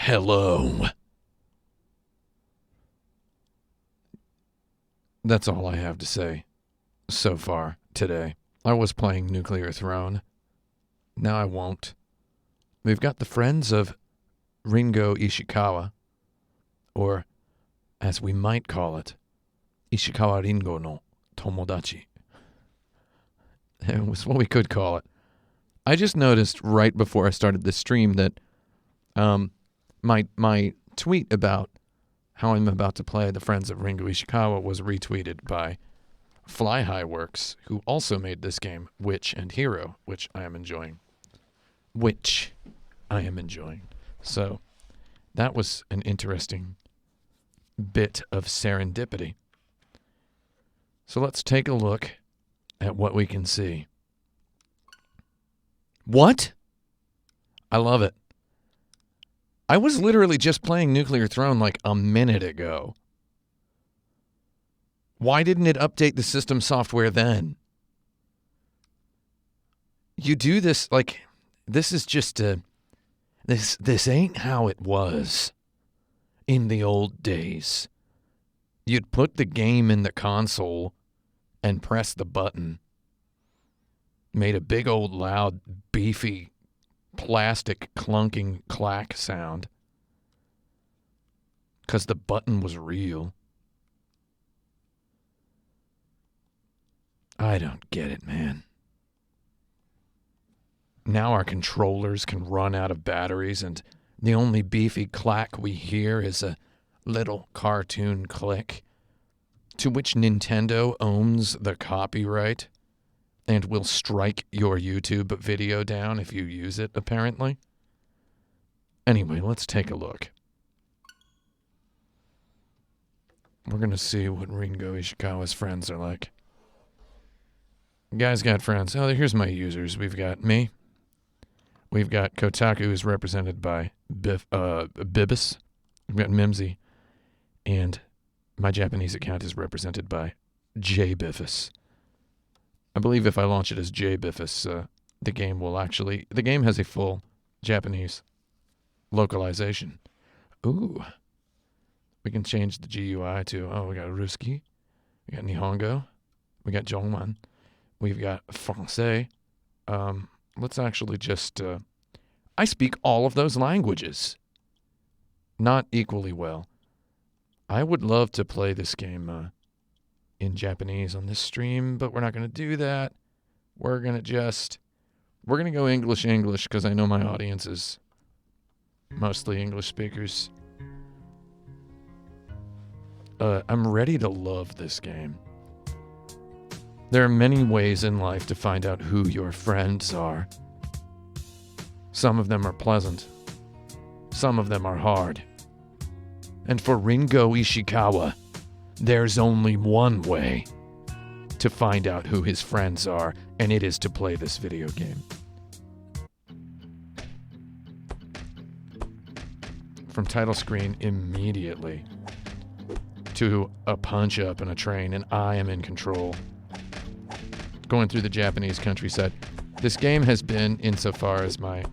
Hello. That's all I have to say so far today. I was playing Nuclear Throne. Now I won't. We've got the Friends of Ringo Ishikawa, or as we might call it, Ishikawa Ringo no Tomodachi. It was what we could call it. I just noticed right before I started this stream that my tweet about how I'm about to play the Friends of Ringo Ishikawa was retweeted by Fly High Works, who also made this game, Witch and Hero, which I am enjoying. So that was an interesting bit of serendipity. So let's take a look at what we can see. What? I love it. I was literally just playing Nuclear Throne like a minute ago. Why didn't it update the system software then? You do this like, this is just this ain't how it was in the old days. You'd put the game in the console and press the button. Made a big old loud, beefy, plastic clunking clack sound. 'Cause the button was real. I don't get it, man. Now our controllers can run out of batteries, and the only beefy clack we hear is a little cartoon click, to which Nintendo owns the copyright and will strike your YouTube video down if you use it, apparently. Anyway, let's take a look. We're going to see what Ringo Ishikawa's friends are like. Guys got friends. Oh, here's my users. We've got me. We've got Kotaku, who's represented by Bibis. We've got Mimsy. And my Japanese account is represented by JBiffus. I believe if I launch it as JBiffus, the game will actually... The game has a full Japanese localization. Ooh. We can change the GUI to... Oh, we got Ruski. We got Nihongo. We got Jongman. We've got Francais. Let's actually just... I speak all of those languages. Not equally well. I would love to play this game in Japanese on this stream, but we're not going to do that. We're going to go English because I know my audience is mostly English speakers. I'm ready to love this game. There are many ways in life to find out who your friends are. Some of them are pleasant. Some of them are hard. And for Ringo Ishikawa, there's only one way to find out who his friends are, and it is to play this video game. From title screen immediately to a punch up in a train, and I am in control. Going through the Japanese countryside. This game has been, insofar as my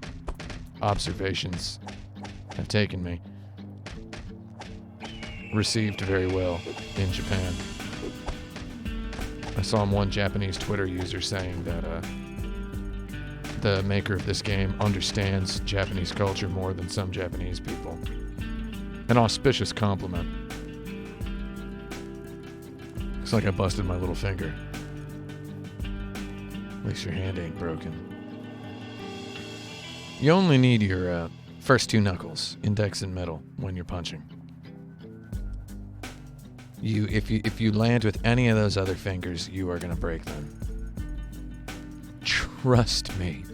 observations have taken me, received very well in Japan. I saw one Japanese Twitter user saying that the maker of this game understands Japanese culture more than some Japanese people. An auspicious compliment. Looks like I busted my little finger. At least your hand ain't broken. You only need your first two knuckles, index and middle, when you're punching. If you land with any of those other fingers, you are going to break them. Trust me.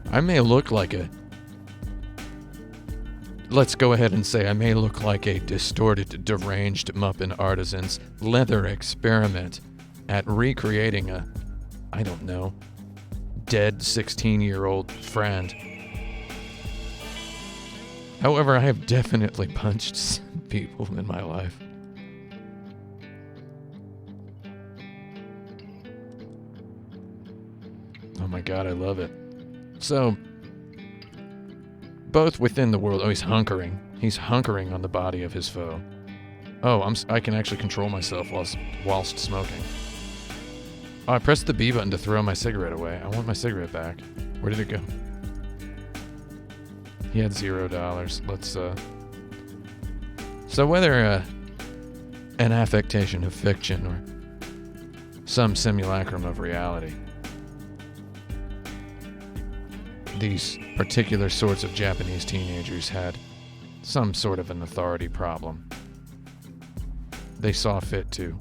I may look like let's go ahead and say I may look like a distorted, deranged Muppet artisan's leather experiment at recreating a, I don't know, dead 16-year-old friend. However, I have definitely punched some people in my life. Oh my god, I love it. So, both within the world. Oh, he's hunkering. He's hunkering on the body of his foe. Oh, I can actually control myself whilst smoking. Oh, I pressed the B button to throw my cigarette away. I want my cigarette back. Where did it go? He had $0. Let's, So whether an affectation of fiction or some simulacrum of reality, these particular sorts of Japanese teenagers had some sort of an authority problem. They saw fit to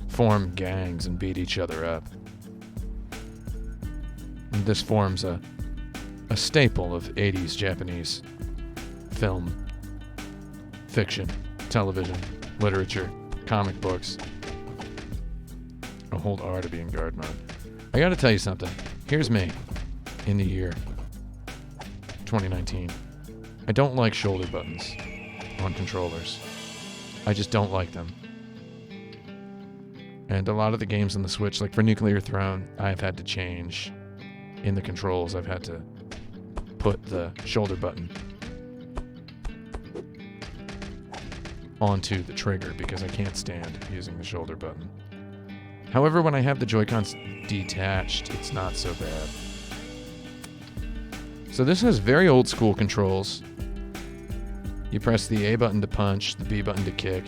form gangs and beat each other up. And this forms a staple of 80s Japanese film, fiction, television, literature, comic books. I'll hold R to be in guard mode. I gotta tell you something. Here's me in the year 2019. I don't like shoulder buttons on controllers. I just don't like them. And a lot of the games on the Switch, like for Nuclear Throne, I've had to change in the controls. I've had to put the shoulder button onto the trigger because I can't stand using the shoulder button. However, when I have the Joy-Cons detached, it's not so bad. So this has very old school controls. You press the A button to punch, the B button to kick.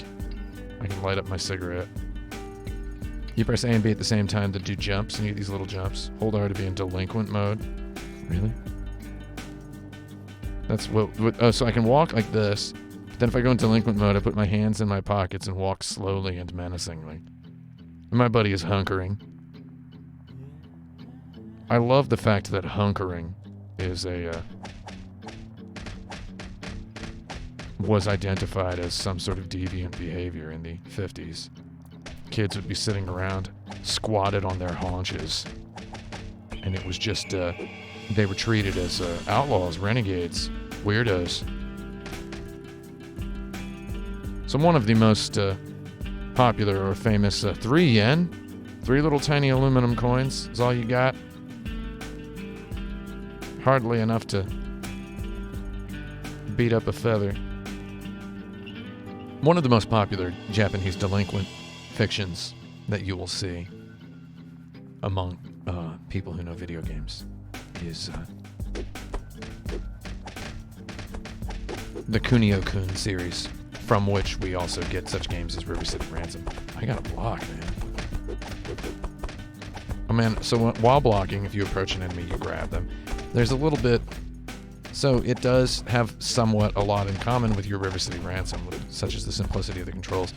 I can light up my cigarette. You press A and B at the same time to do jumps, and you get these little jumps. Hold R to be in delinquent mode. Really? That's what so I can walk like this, but then if I go in delinquent mode, I put my hands in my pockets and walk slowly and menacingly. And my buddy is hunkering. I love the fact that hunkering is was identified as some sort of deviant behavior in the 50s. Kids would be sitting around, squatted on their haunches, and it was just, they were treated as outlaws, renegades, weirdos. So one of the most popular or famous 3 yen, 3 little tiny aluminum coins is all you got. Hardly enough to beat up a feather. One of the most popular Japanese delinquent fictions that you will see among people who know video games is the Kunio-Kun series, from which we also get such games as River City Ransom. I got a block, man. Oh man, so while blocking, if you approach an enemy, you grab them. There's a little bit... So it does have somewhat a lot in common with your River City Ransom, such as the simplicity of the controls.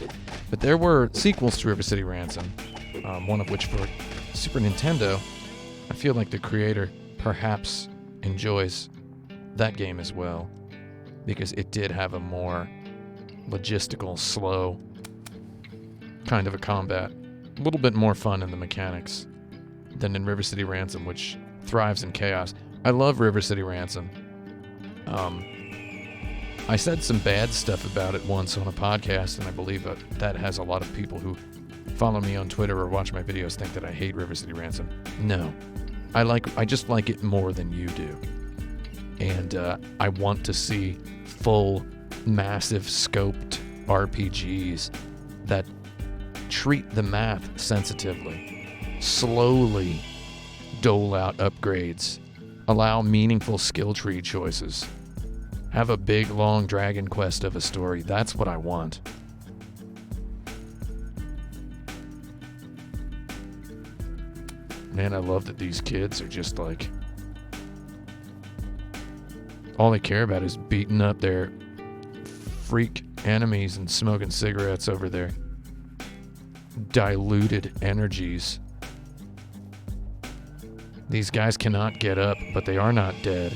But there were sequels to River City Ransom, one of which for Super Nintendo. I feel like the creator perhaps enjoys that game as well, because it did have a more logistical, slow kind of a combat. A little bit more fun in the mechanics than in River City Ransom, which thrives in chaos. I love River City Ransom. I said some bad stuff about it once on a podcast, and I believe that has a lot of people who follow me on Twitter or watch my videos think that I hate River City Ransom. No. I just like it more than you do. And I want to see full, massive, scoped RPGs that treat the math sensitively, slowly dole out upgrades, allow meaningful skill tree choices, have a big, long Dragon Quest of a story. That's what I want. Man, I love that these kids are just like... all they care about is beating up their freak enemies and smoking cigarettes over their diluted energies. These guys cannot get up, but they are not dead.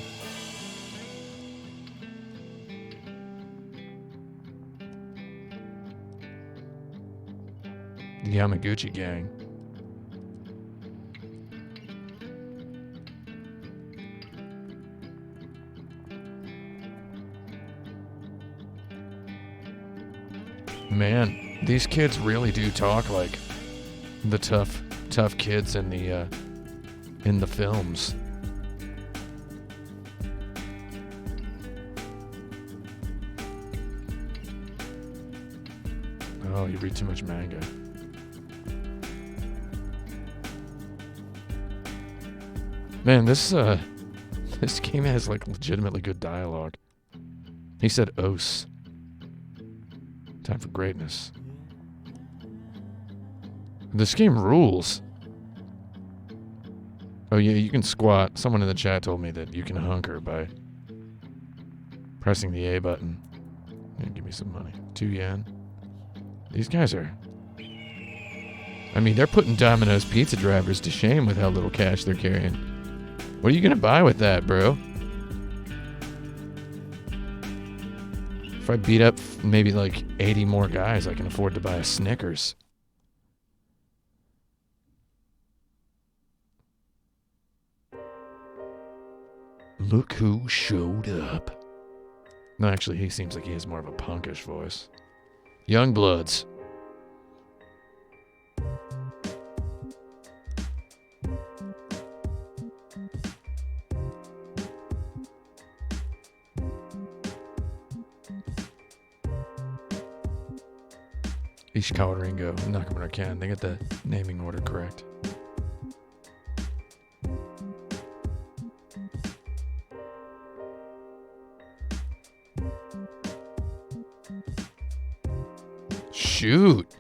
The Yamaguchi gang. Man, these kids really do talk like the tough kids in the films. Oh, you read too much manga. Man, this game has like legitimately good dialogue. He said os. Time for greatness. This game rules. Oh yeah, you can squat. Someone in the chat told me that you can hunker by pressing the A button. Yeah, give me some money. 2 yen. These guys are... I mean, they're putting Domino's pizza drivers to shame with how little cash they're carrying. What are you gonna buy with that, bro? If I beat up maybe like 80 more guys, I can afford to buy a Snickers. Look who showed up. No, actually, he seems like he has more of a punkish voice. Youngbloods. Ishikawa Ringo, Nakamura Ken. They get the naming order correct. Shoot.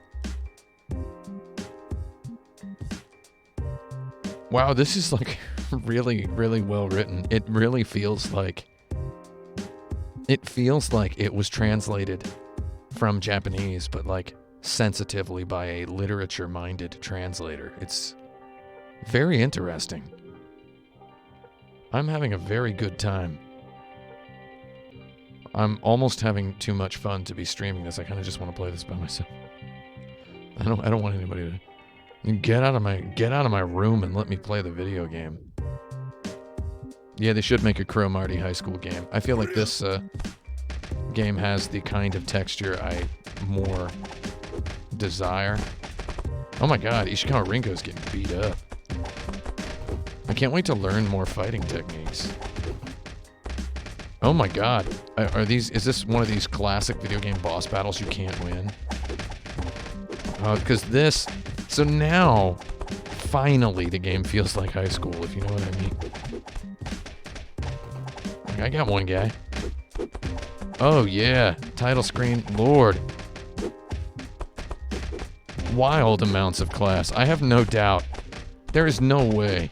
Wow, this is like really, really well written. It really feels like... It feels like it was translated from Japanese, but like sensitively by a literature-minded translator. It's very interesting. I'm having a very good time. I'm almost having too much fun to be streaming this. I kind of just want to play this by myself. I don't want anybody to get out of my room and let me play the video game. Yeah, they should make a Crow Marty high school game. I feel like this game has the kind of texture I more desire. Oh my god, Ishikawa Ringo's getting beat up. I can't wait to learn more fighting techniques. Oh my god. Is this one of these classic video game boss battles you can't win? Because this... So now, finally the game feels like high school, if you know what I mean. I got one guy. Oh yeah, title screen, Lord. Wild amounts of class. I have no doubt. There is no way,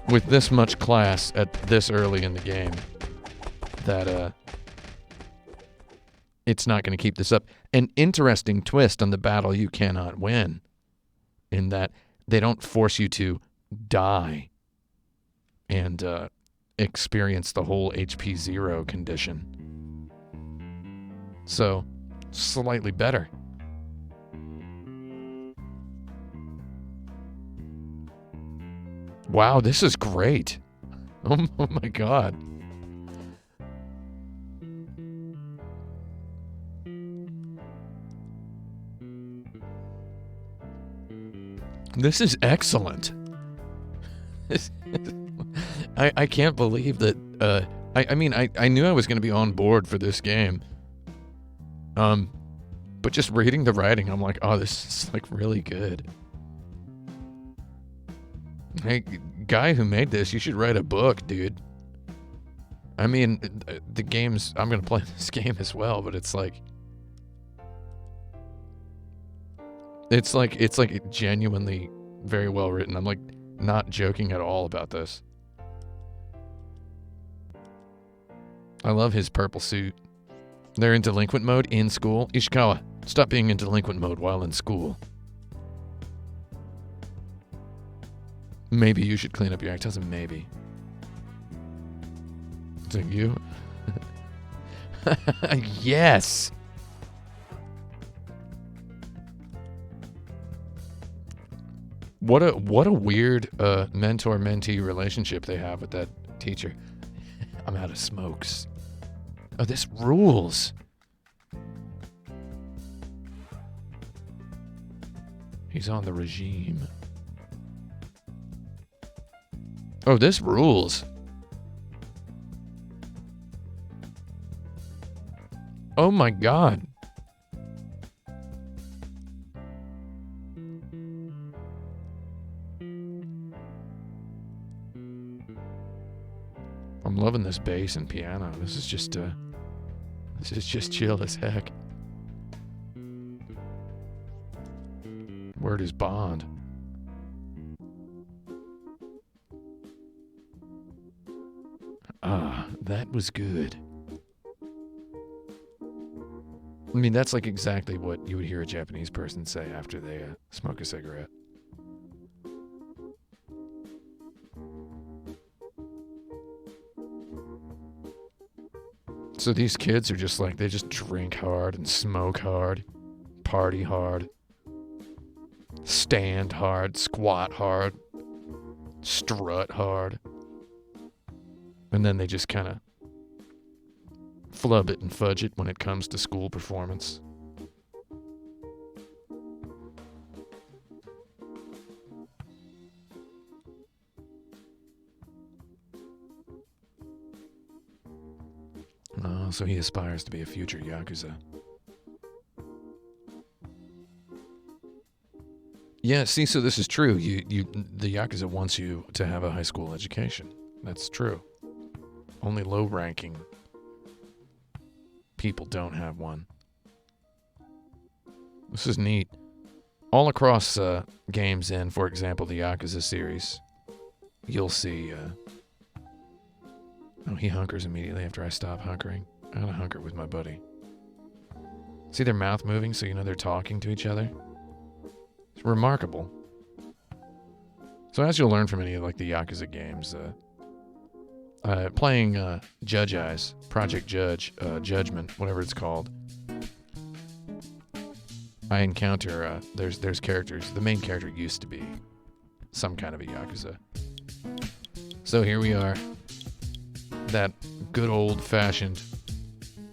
with this much class at this early in the game, that it's not going to keep this up. An interesting twist on the battle you cannot win, in that they don't force you to die and experience the whole HP 0 condition. So, slightly better. Wow, this is great. Oh my god. This is excellent. I can't believe that, I mean, I knew I was going to be on board for this game. But just reading the writing, I'm like, oh, this is, like, really good. Hey, guy who made this, you should write a book, dude. I mean, the game's... I'm going to play this game as well, but it's like... It's like genuinely very well written. I'm, like, not joking at all about this. I love his purple suit. They're in delinquent mode in school. Ishikawa, stop being in delinquent mode while in school. Maybe you should clean up your act. Tells him maybe. Is it you? Yes! What a weird mentor-mentee relationship they have with that teacher. I'm out of smokes. Oh, this rules. He's on the regime. Oh, this rules. Oh my god. I'm loving this bass and piano. This is just chill as heck. Word is Bond. Ah, that was good. I mean, that's like exactly what you would hear a Japanese person say after they smoke a cigarette. So these kids are just like, they just drink hard and smoke hard, party hard, stand hard, squat hard, strut hard. And then they just kind of flub it and fudge it when it comes to school performance. Oh, so he aspires to be a future Yakuza. Yeah, see, so this is true. The Yakuza wants you to have a high school education. That's true. Only low-ranking people don't have one. This is neat. All across games in, for example, the Yakuza series, you'll see... Oh, he hunkers immediately after I stop hunkering. I gotta hunker with my buddy. See their mouth moving so you know they're talking to each other? It's remarkable. So as you'll learn from any of like the Yakuza games, playing Judge Eyes, Project Judge, Judgment, whatever it's called, I encounter, there's characters. The main character used to be some kind of a Yakuza. So here we are. That good old-fashioned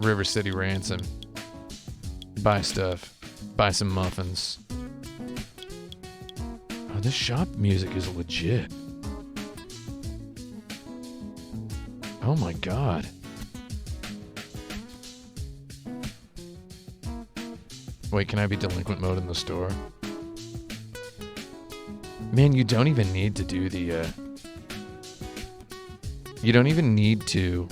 River City Ransom. Buy stuff. Buy some muffins. Oh, this shop music is legit. Oh my god. Wait, can I be delinquent mode in the store? Man, you don't even need to do the, you don't even need to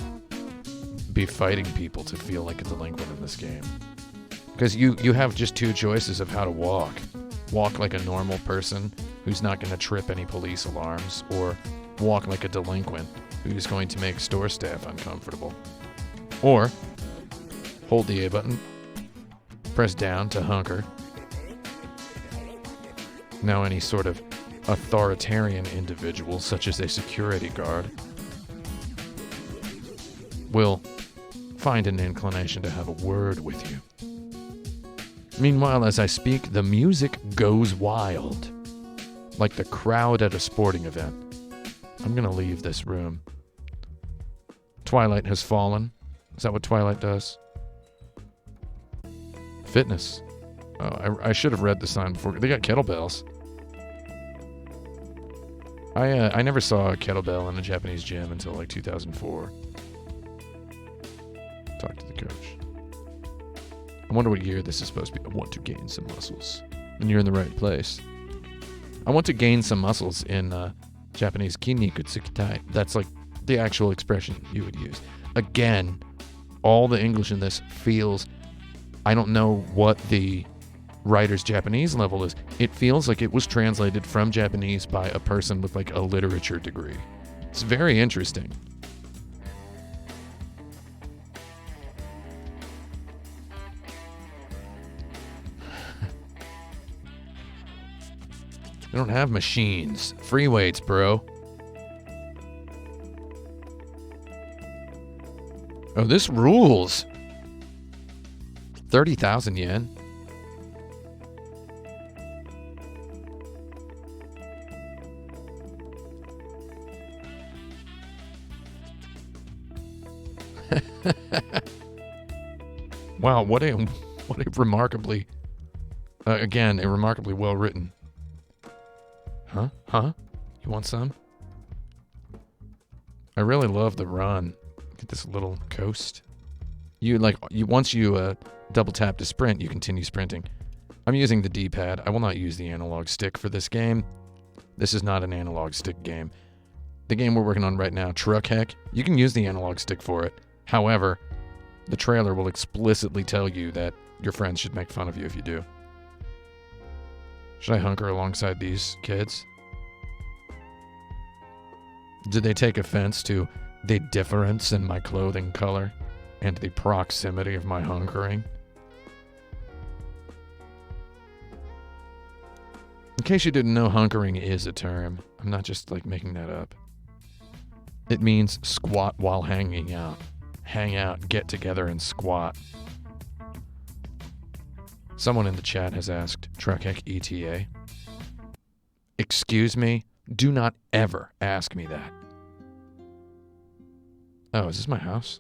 be fighting people to feel like a delinquent in this game. Because you have just two choices of how to walk. Walk like a normal person who's not going to trip any police alarms, or walk like a delinquent who's going to make store staff uncomfortable. Or hold the A button, press down to hunker. Now any sort of authoritarian individual, such as a security guard, will find an inclination to have a word with you. Meanwhile, as I speak, the music goes wild, like the crowd at a sporting event. I'm gonna leave this room. Twilight has fallen. Is that what Twilight does? Fitness. Oh, I should have read the sign before. They got kettlebells. I never saw a kettlebell in a Japanese gym until like 2004. Talk to the coach. I wonder what year this is supposed to be. I want to gain some muscles. And you're in the right place. I want to gain some muscles in Japanese kinniku tsukitai. That's like the actual expression you would use. Again, all the English in this feels... I don't know what the writer's Japanese level is. It feels like it was translated from Japanese by a person with like a literature degree. It's very interesting. They don't have machines. Free weights, bro. Oh, this rules. 30,000 yen. Wow, what a remarkably, again, a remarkably well written. Huh? You want some? I really love the run. Get this little coast. Once you double tap to sprint, you continue sprinting. I'm using the D-pad. I will not use the analog stick for this game. This is not an analog stick game. the game we're working on right now, Truck Heck, you can use the analog stick for it. However, the trailer will explicitly tell you that your friends should make fun of you if you do. Should I hunker alongside these kids? Did they take offense to the difference in my clothing color and the proximity of my hunkering? In case you didn't know, hunkering is a term. I'm not just like making that up. It means squat while hanging out. Hang out, get together, and squat. Someone in the chat has asked, Truckheck ETA? Excuse me? Do not ever ask me that. Oh, is this my house?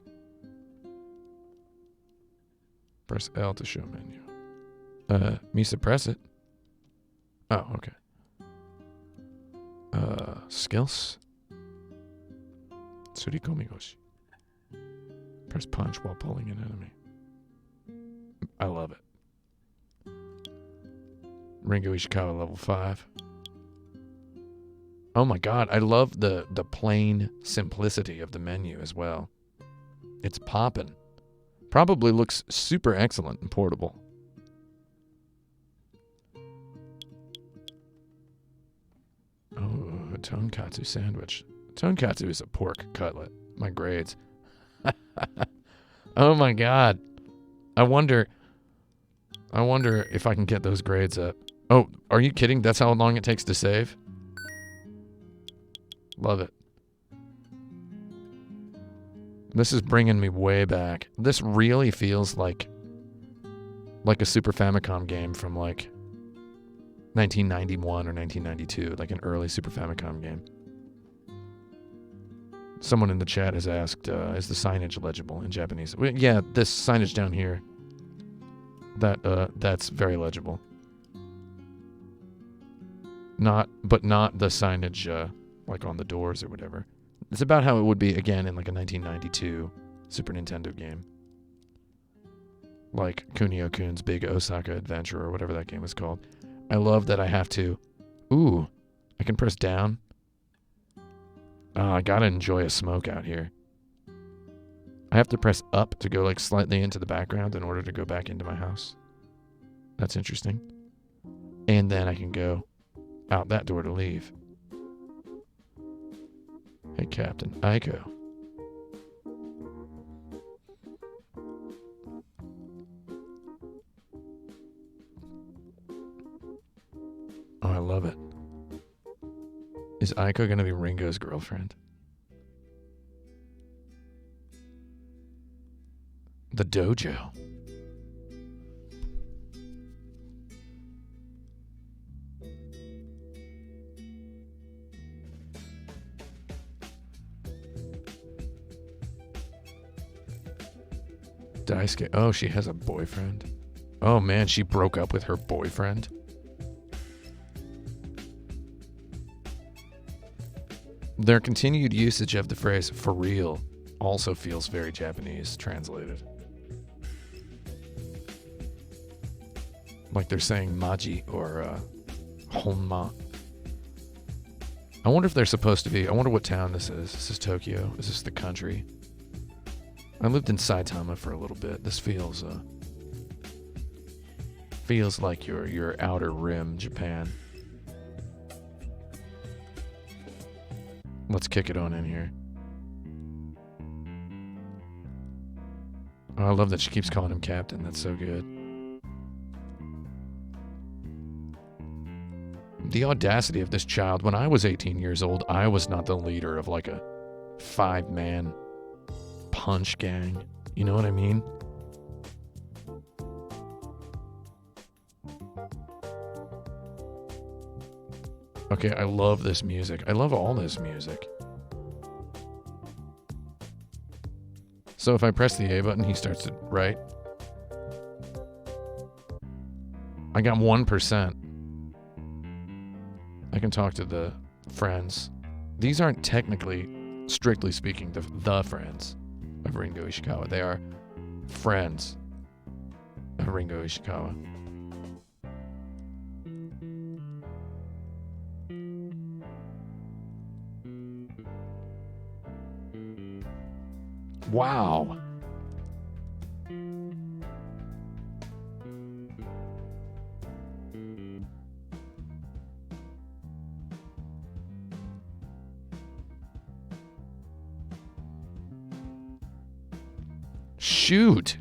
Press L to show menu. Me suppress it. Oh, okay. Skills. Tsurikomigoshi. Press punch while pulling an enemy. I love it. Ringo Ishikawa level 5. Oh my god, I love the plain simplicity of the menu as well. It's poppin'. Probably looks super excellent and portable. Oh, a tonkatsu sandwich. Tonkatsu is a pork cutlet. My grades. Oh my god. I wonder if I can get those grades up. Oh, are you kidding? That's how long it takes to save? Love it. This is bringing me way back. This really feels like a Super Famicom game from like 1991 or 1992, like an early Super Famicom game. Someone in the chat has asked, is the signage legible in Japanese? Yeah, this signage down here, that's very legible. But not the signage like on the doors or whatever. It's about how it would be, again, in like a 1992 Super Nintendo game. Like Kunio-Kun's Big Osaka Adventure or whatever that game was called. I love that I have to... Ooh, I can press down. I gotta enjoy a smoke out here. I have to press up to go like slightly into the background in order to go back into my house. That's interesting. And then I can go out that door to leave. Hey, Captain Aiko. Oh, I love it. Is Aiko going to be Ringo's girlfriend? The dojo. Daisuke. Oh, she has a boyfriend. Oh man, she broke up with her boyfriend. Their continued usage of the phrase "for real" also feels very Japanese translated. Like they're saying maji or honma. I wonder if they're supposed to be... I wonder what town this is. This is Tokyo. Is this the country? I lived in Saitama for a little bit. This feels like your outer rim, Japan. Let's kick it on in here. Oh, I love that she keeps calling him Captain. That's so good. The audacity of this child. When I was 18 years old, I was not the leader of like a 5-man punch gang. You know what I mean? Okay, I love this music. I love all this music. So if I press the A button, he starts to write. I got 1%. I can talk to the friends. These aren't technically, strictly speaking, the friends of Ringo Ishikawa. They are friends of Ringo Ishikawa. Wow. Shoot.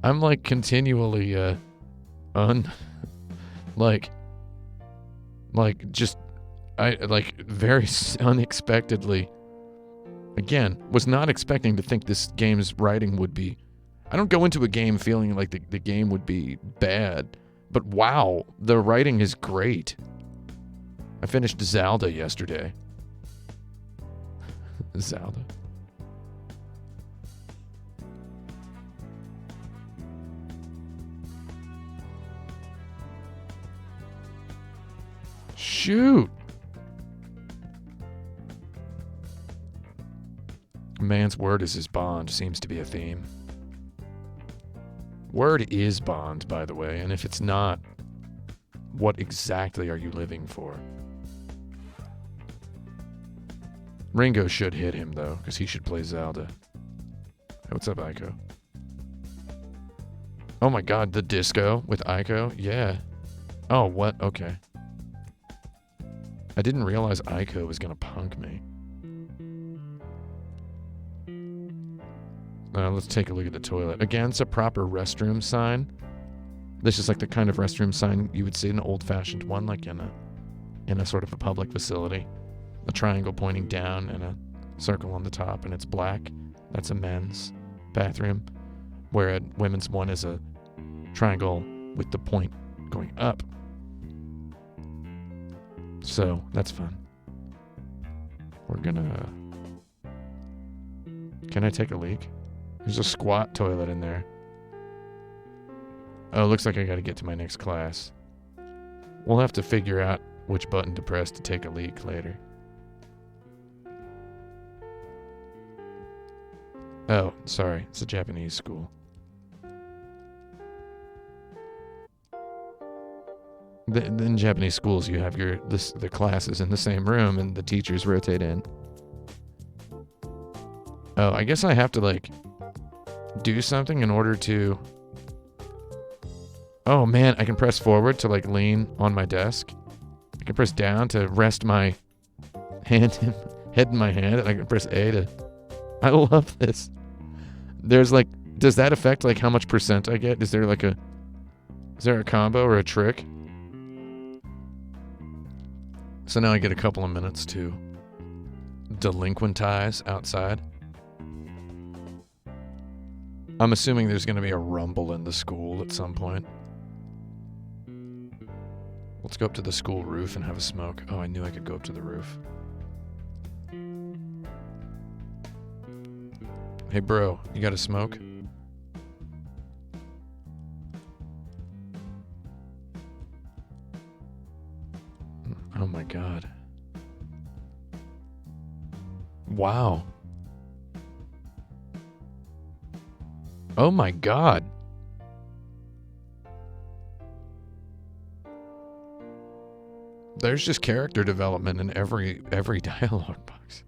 I'm like continually like just I like very unexpectedly, again, was not expecting to think this game's writing would be. I don't go into a game feeling like the game would be bad, but wow, the writing is great. I finished Zelda yesterday. Zelda. Shoot. A man's word is his bond seems to be a theme. Word is bond, by the way, and if it's not, what exactly are you living for? Ringo should hit him, though, because he should play Zelda. Hey, what's up, Aiko? Oh my god, the disco with Aiko? Yeah. Oh, what? Okay. I didn't realize Aiko was gonna punk me. Let's take a look at the toilet. Again, it's a proper restroom sign. This is like the kind of restroom sign you would see in an old-fashioned one, like in a sort of a public facility. A triangle pointing down and a circle on the top, and it's black. That's a men's bathroom, where a women's one is a triangle with the point going up. So, that's fun. We're gonna... Can I take a leak? There's a squat toilet in there. Oh, looks like I gotta get to my next class. We'll have to figure out which button to press to take a leak later. Oh, sorry. It's a Japanese school. In Japanese schools, you have the classes in the same room and the teachers rotate in. Oh, I guess I have to, like, do something in order to... Oh, man, I can press forward to, like, lean on my desk. I can press down to rest my head in my hand, and I can press A to... I love this. There's, like... Does that affect, like, how much percent I get? Is there a combo or a trick? So now I get a couple of minutes to delinquentize outside. I'm assuming there's going to be a rumble in the school at some point. Let's go up to the school roof and have a smoke. Oh, I knew I could go up to the roof. Hey, bro, you got a smoke? Oh my god. Wow. Oh my god. There's just character development in every dialogue box.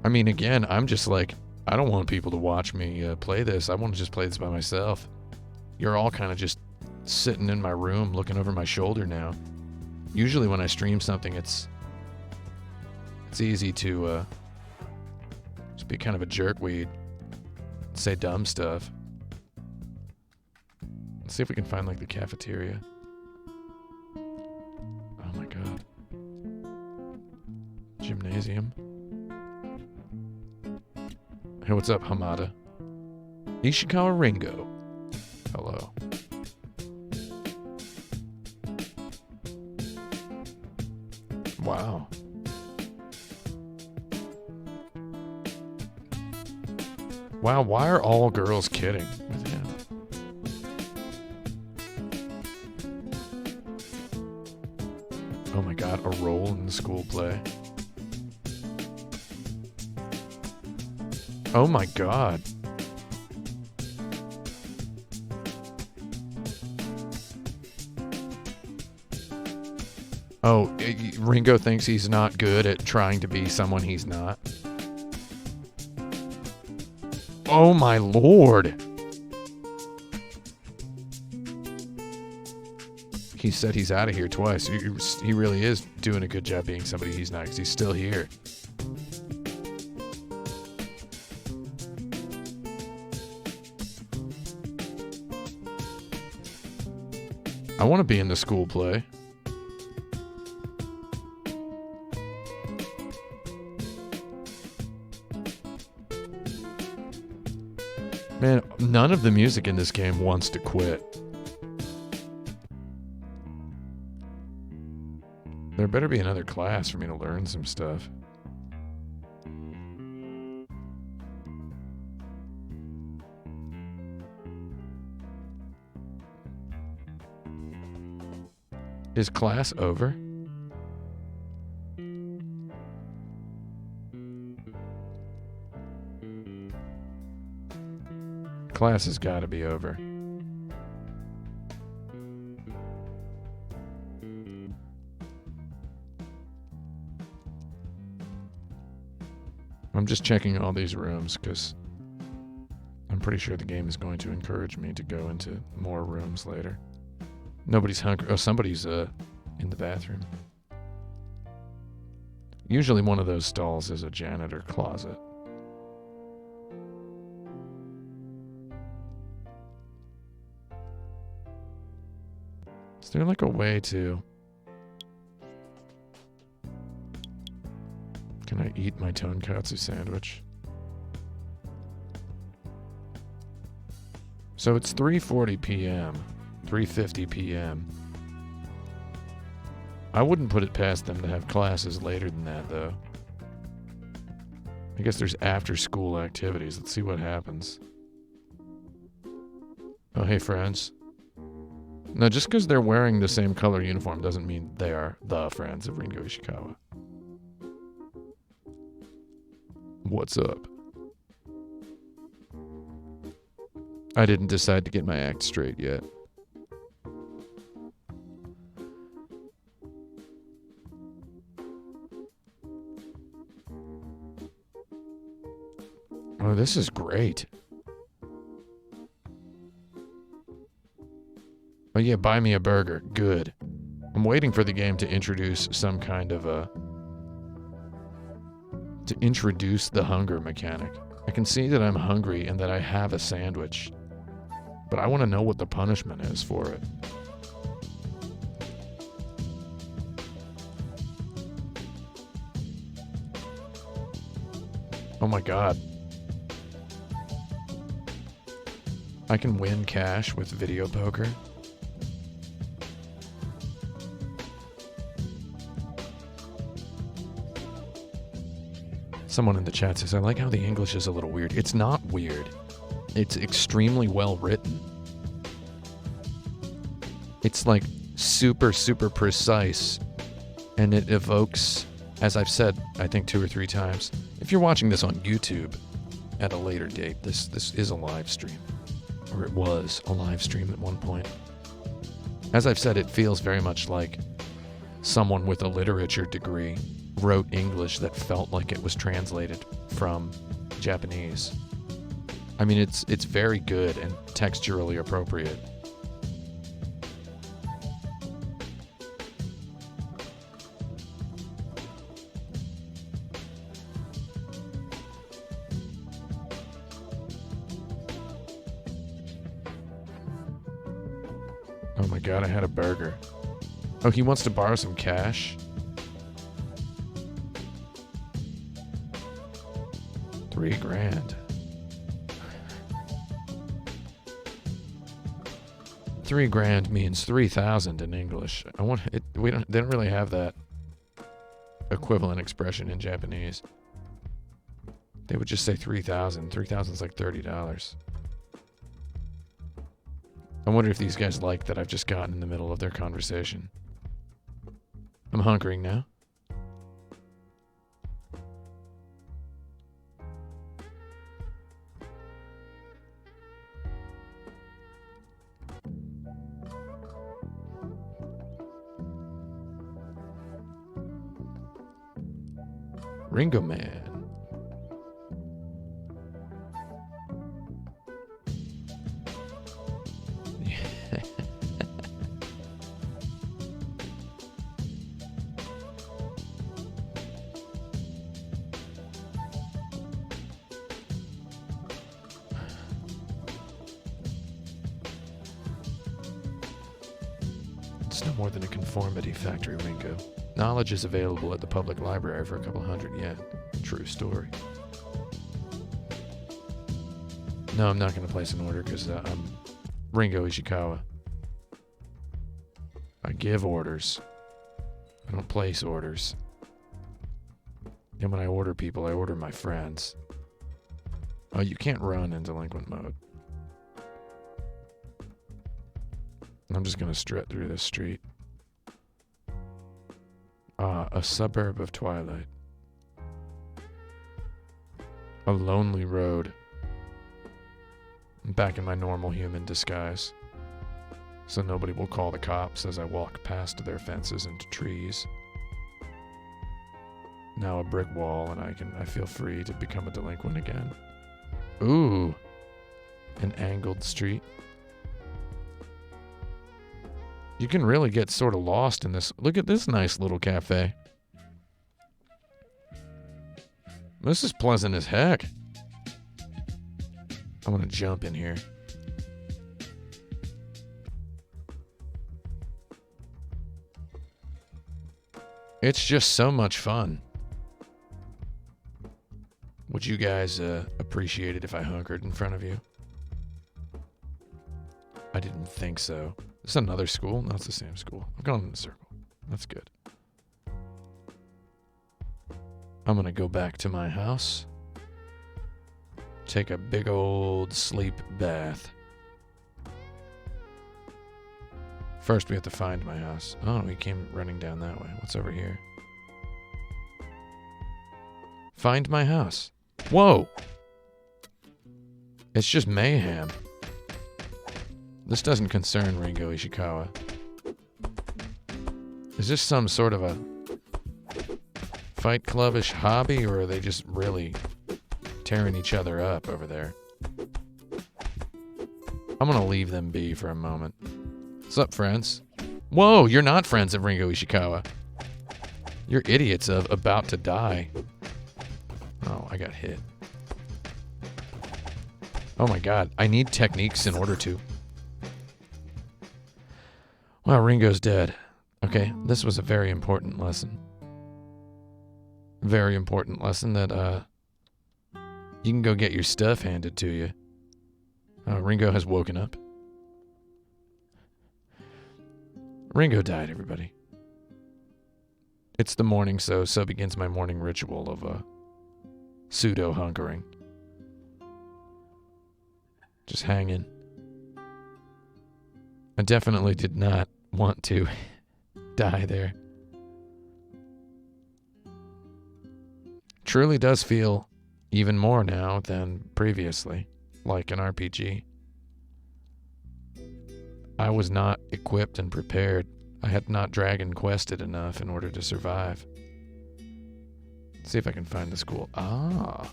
I mean, again, I'm just like, I don't want people to watch me play this. I want to just play this by myself. You're all kind of just sitting in my room looking over my shoulder now. Usually when I stream something, it's easy to just be kind of a jerkweed, say dumb stuff. Let's see if we can find, like, the cafeteria. Oh my god. Gymnasium. Hey, what's up, Hamada? Ishikawa Ringo. Hello. Wow. Wow, why are all girls kidding with him? Oh my god, a role in the school play. Oh my god. Oh, Ringo thinks he's not good at trying to be someone he's not. Oh my lord. He said he's out of here twice. He really is doing a good job being somebody he's not, because he's still here. I want to be in the school play. Man, none of the music in this game wants to quit. There better be another class for me to learn some stuff. Is class over? Class has got to be over. I'm just checking all these rooms because I'm pretty sure the game is going to encourage me to go into more rooms later. Nobody's hungry. Oh, somebody's in the bathroom. Usually one of those stalls is a janitor closet. Is there like a way to... Can I eat my tonkatsu sandwich? So it's 3:40 p.m. 3:50 p.m. I wouldn't put it past them to have classes later than that, though. I guess there's after-school activities. Let's see what happens. Oh, hey, friends. No, just because they're wearing the same color uniform doesn't mean they are the Friends of Ringo Ishikawa. What's up? I didn't decide to get my act straight yet. Oh, this is great. Oh yeah, buy me a burger. Good. I'm waiting for the game to introduce some kind of a... to introduce the hunger mechanic. I can see that I'm hungry and that I have a sandwich. But I want to know what the punishment is for it. Oh my god. I can win cash with video poker. Someone in the chat says, I like how the English is a little weird. It's not weird. It's extremely well written. It's like super, super precise. And it evokes, as I've said, I think 2 or 3 times. If you're watching this on YouTube at a later date, this is a live stream. Or it was a live stream at one point. As I've said, it feels very much like someone with a literature degree wrote English that felt like it was translated from Japanese. I mean, it's very good and texturally appropriate. Oh my god, I had a burger. Oh, he wants to borrow some cash? $3,000. $3,000 means 3,000 in English. I want it. They don't really have that equivalent expression in Japanese. They would just say 3,000. 3,000 is like $30. I wonder if these guys like that I've just gotten in the middle of their conversation. I'm hunkering now. Ringo Man. It's no more than a conformity factory, Ringo. Knowledge is available at the public library for a couple hundred yen. True story. No, I'm not going to place an order because I'm Ringo Ishikawa. I give orders. I don't place orders. And when I order people, I order my friends. Oh, you can't run in delinquent mode. I'm just going to strut through this street. A suburb of Twilight. A lonely road. I'm back in my normal human disguise. So nobody will call the cops as I walk past their fences into trees. Now a brick wall, and I feel free to become a delinquent again. Ooh. An angled street. You can really get sort of lost in this. Look at this nice little cafe. This is pleasant as heck. I want to jump in here. It's just so much fun. Would you guys appreciate it if I hunkered in front of you? I didn't think so. Is this another school? No, it's the same school. I've gone in a circle. That's good. I'm going to go back to my house. Take a big old sleep bath. First, we have to find my house. Oh, we came running down that way. What's over here? Find my house. Whoa! It's just mayhem. This doesn't concern Ringo Ishikawa. Is this some sort of a Fight Club-ish hobby, or are they just really tearing each other up over there? I'm gonna leave them be for a moment. What's up, friends? Whoa, you're not friends of Ringo Ishikawa. You're idiots of about to die. Oh, I got hit. Oh my god, I need techniques in order to. Wow, Ringo's dead. Okay, this was a very important lesson. Very important lesson that, you can go get your stuff handed to you. Ringo has woken up. Ringo died, everybody. It's the morning, so begins my morning ritual of, pseudo-hunkering. Just hanging. I definitely did not want to die there. Truly does feel even more now than previously, like an RPG. I was not equipped and prepared. I had not Dragon Quested enough in order to survive. Let's see if I can find the school. Ah.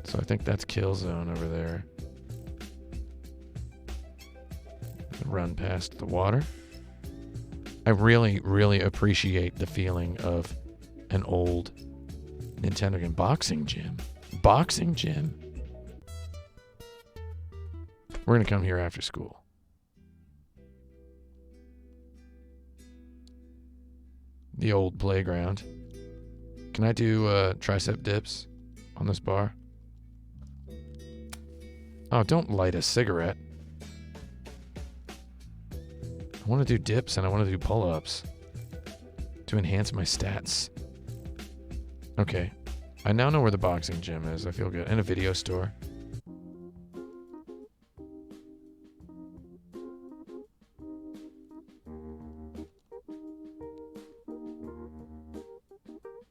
So I think that's Killzone over there. Run past the water. I really, really appreciate the feeling of an old Nintendo game. Boxing gym. Boxing gym. We're going to come here after school. The old playground. Can I do tricep dips on this bar? Oh, don't light a cigarette. I want to do dips and I want to do pull-ups to enhance my stats. Okay. I now know where the boxing gym is. I feel good. And a video store.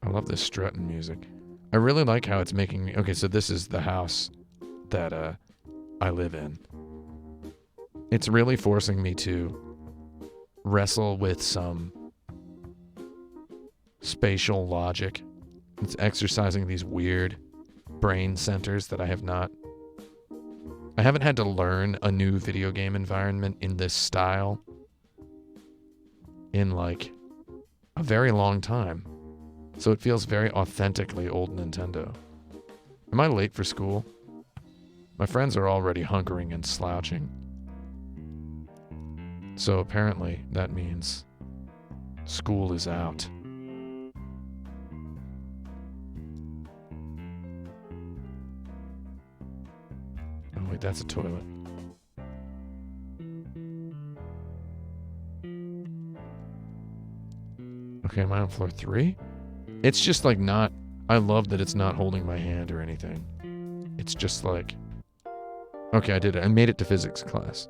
I love this strutting music. I really like how it's making me... Okay, so this is the house that I live in. It's really forcing me to wrestle with some spatial logic. It's exercising these weird brain centers that I haven't had to learn a new video game environment in this style in like a very long time. So it feels very authentically old Nintendo. Am I late for school? My friends are already hunkering and slouching. So apparently that means school is out. Oh wait, that's a toilet. Okay, am I on floor 3? It's just like not... I love that it's not holding my hand or anything. It's just like... Okay, I did it. I made it to physics class.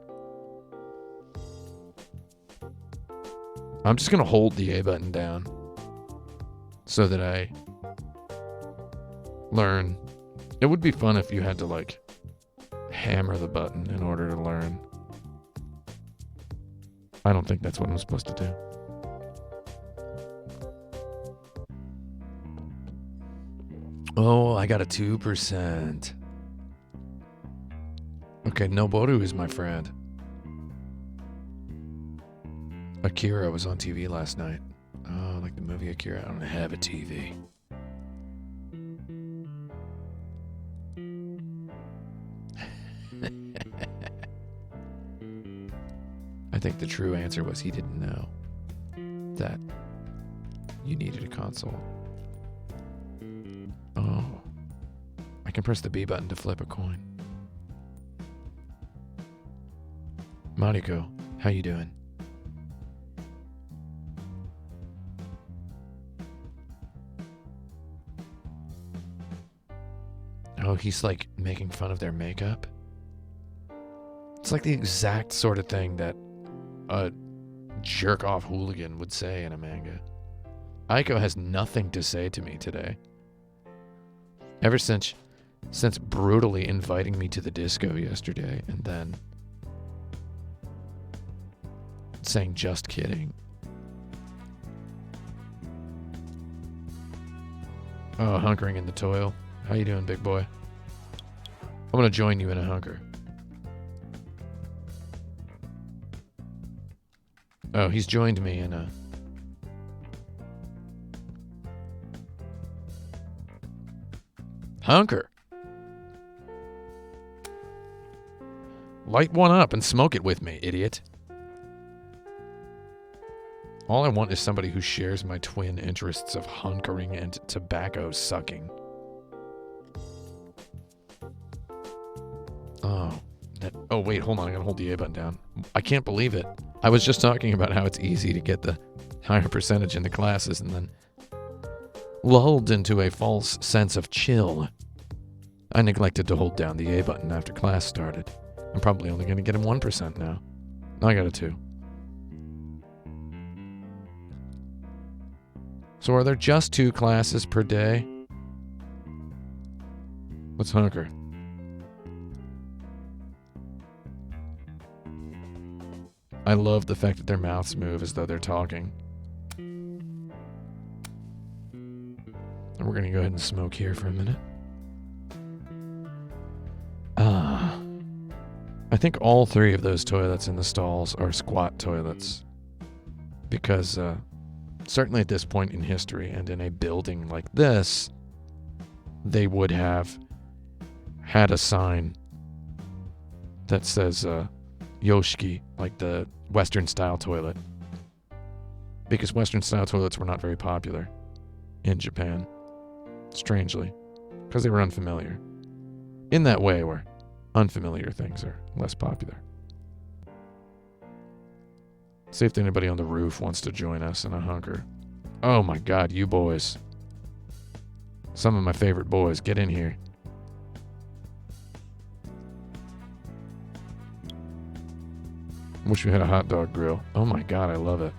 I'm just going to hold the A button down so that I learn. It would be fun if you had to, like, hammer the button in order to learn. I don't think that's what I'm supposed to do. Oh, I got a 2%. Okay, Noboru is my friend. Akira was on TV last night. Oh, like the movie Akira. I don't have a TV. I think the true answer was he didn't know that you needed a console. Oh. I can press the B button to flip a coin. Mariko, how you doing? Oh, he's like making fun of their makeup. It's like the exact sort of thing that a jerk-off hooligan would say in a manga. Aiko has nothing to say to me today. Ever since brutally inviting me to the disco yesterday and then saying just kidding. Oh, hunkering in the toil. How you doing, big boy? I'm gonna join you in a hunker. Oh, he's joined me in a... hunker. Light one up and smoke it with me, idiot. All I want is somebody who shares my twin interests of hunkering and tobacco sucking. Oh, wait, hold on. I gotta hold the A button down. I can't believe it. I was just talking about how it's easy to get the higher percentage in the classes and then lulled into a false sense of chill. I neglected to hold down the A button after class started. I'm probably only gonna get him 1% now. I got a 2. So are there just 2 classes per day? Let's hunker. I love the fact that their mouths move as though they're talking. And we're going to go ahead and smoke here for a minute. I think all 3 of those toilets in the stalls are squat toilets. Because certainly at this point in history and in a building like this, they would have had a sign that says Yoshiki, like the Western style toilet. Because Western style toilets were not very popular in Japan. Strangely. Because they were unfamiliar. In that way where unfamiliar things are less popular. See if anybody on the roof wants to join us in a hunker. Oh my god, you boys. Some of my favorite boys. Get in here. Wish we had a hot dog grill. Oh my god, I love it.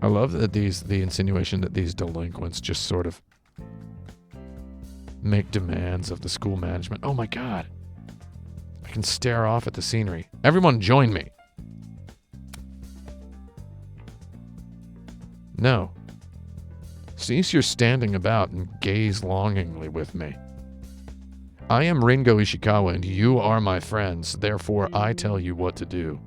I love that the insinuation that these delinquents just sort of Make demands of the school management. Oh my god. I can stare off at the scenery. Everyone join me. No. Cease your standing about and gaze longingly with me. I am Ringo Ishikawa and you are my friends, therefore I tell you what to do.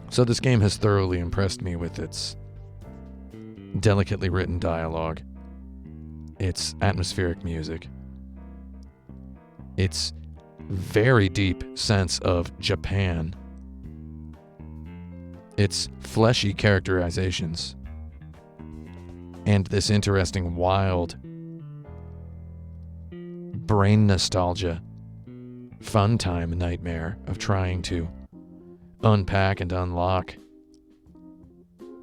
So this game has thoroughly impressed me with its delicately written dialogue, its atmospheric music, its very deep sense of Japan, its fleshy characterizations, and this interesting, wild, brain nostalgia, fun time nightmare of trying to unpack and unlock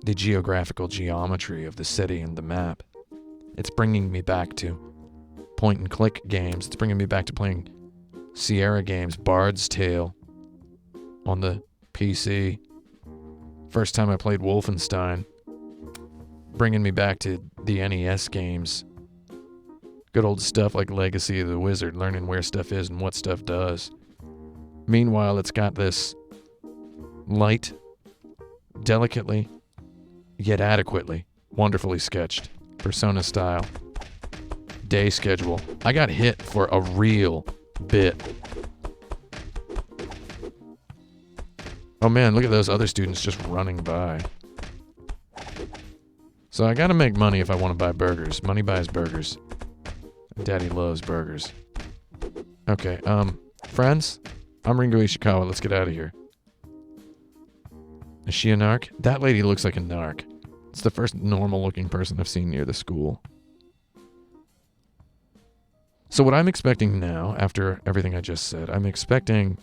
the geographical geometry of the city and the map. It's bringing me back to point-and-click games. It's bringing me back to playing Sierra games, Bard's Tale on the PC. First time I played Wolfenstein. Bringing me back to the NES games. Good old stuff like Legacy of the Wizard, learning where stuff is and what stuff does. Meanwhile, it's got this light, delicately, yet adequately, wonderfully sketched, Persona style, day schedule. I got hit for a real bit. Oh man, look at those other students just running by. So I gotta make money if I want to buy burgers. Money buys burgers. Daddy loves burgers. Okay, friends? I'm Ringo Ishikawa, let's get out of here. Is she a narc? That lady looks like a narc. It's the first normal-looking person I've seen near the school. So what I'm expecting now, after everything I just said, I'm expecting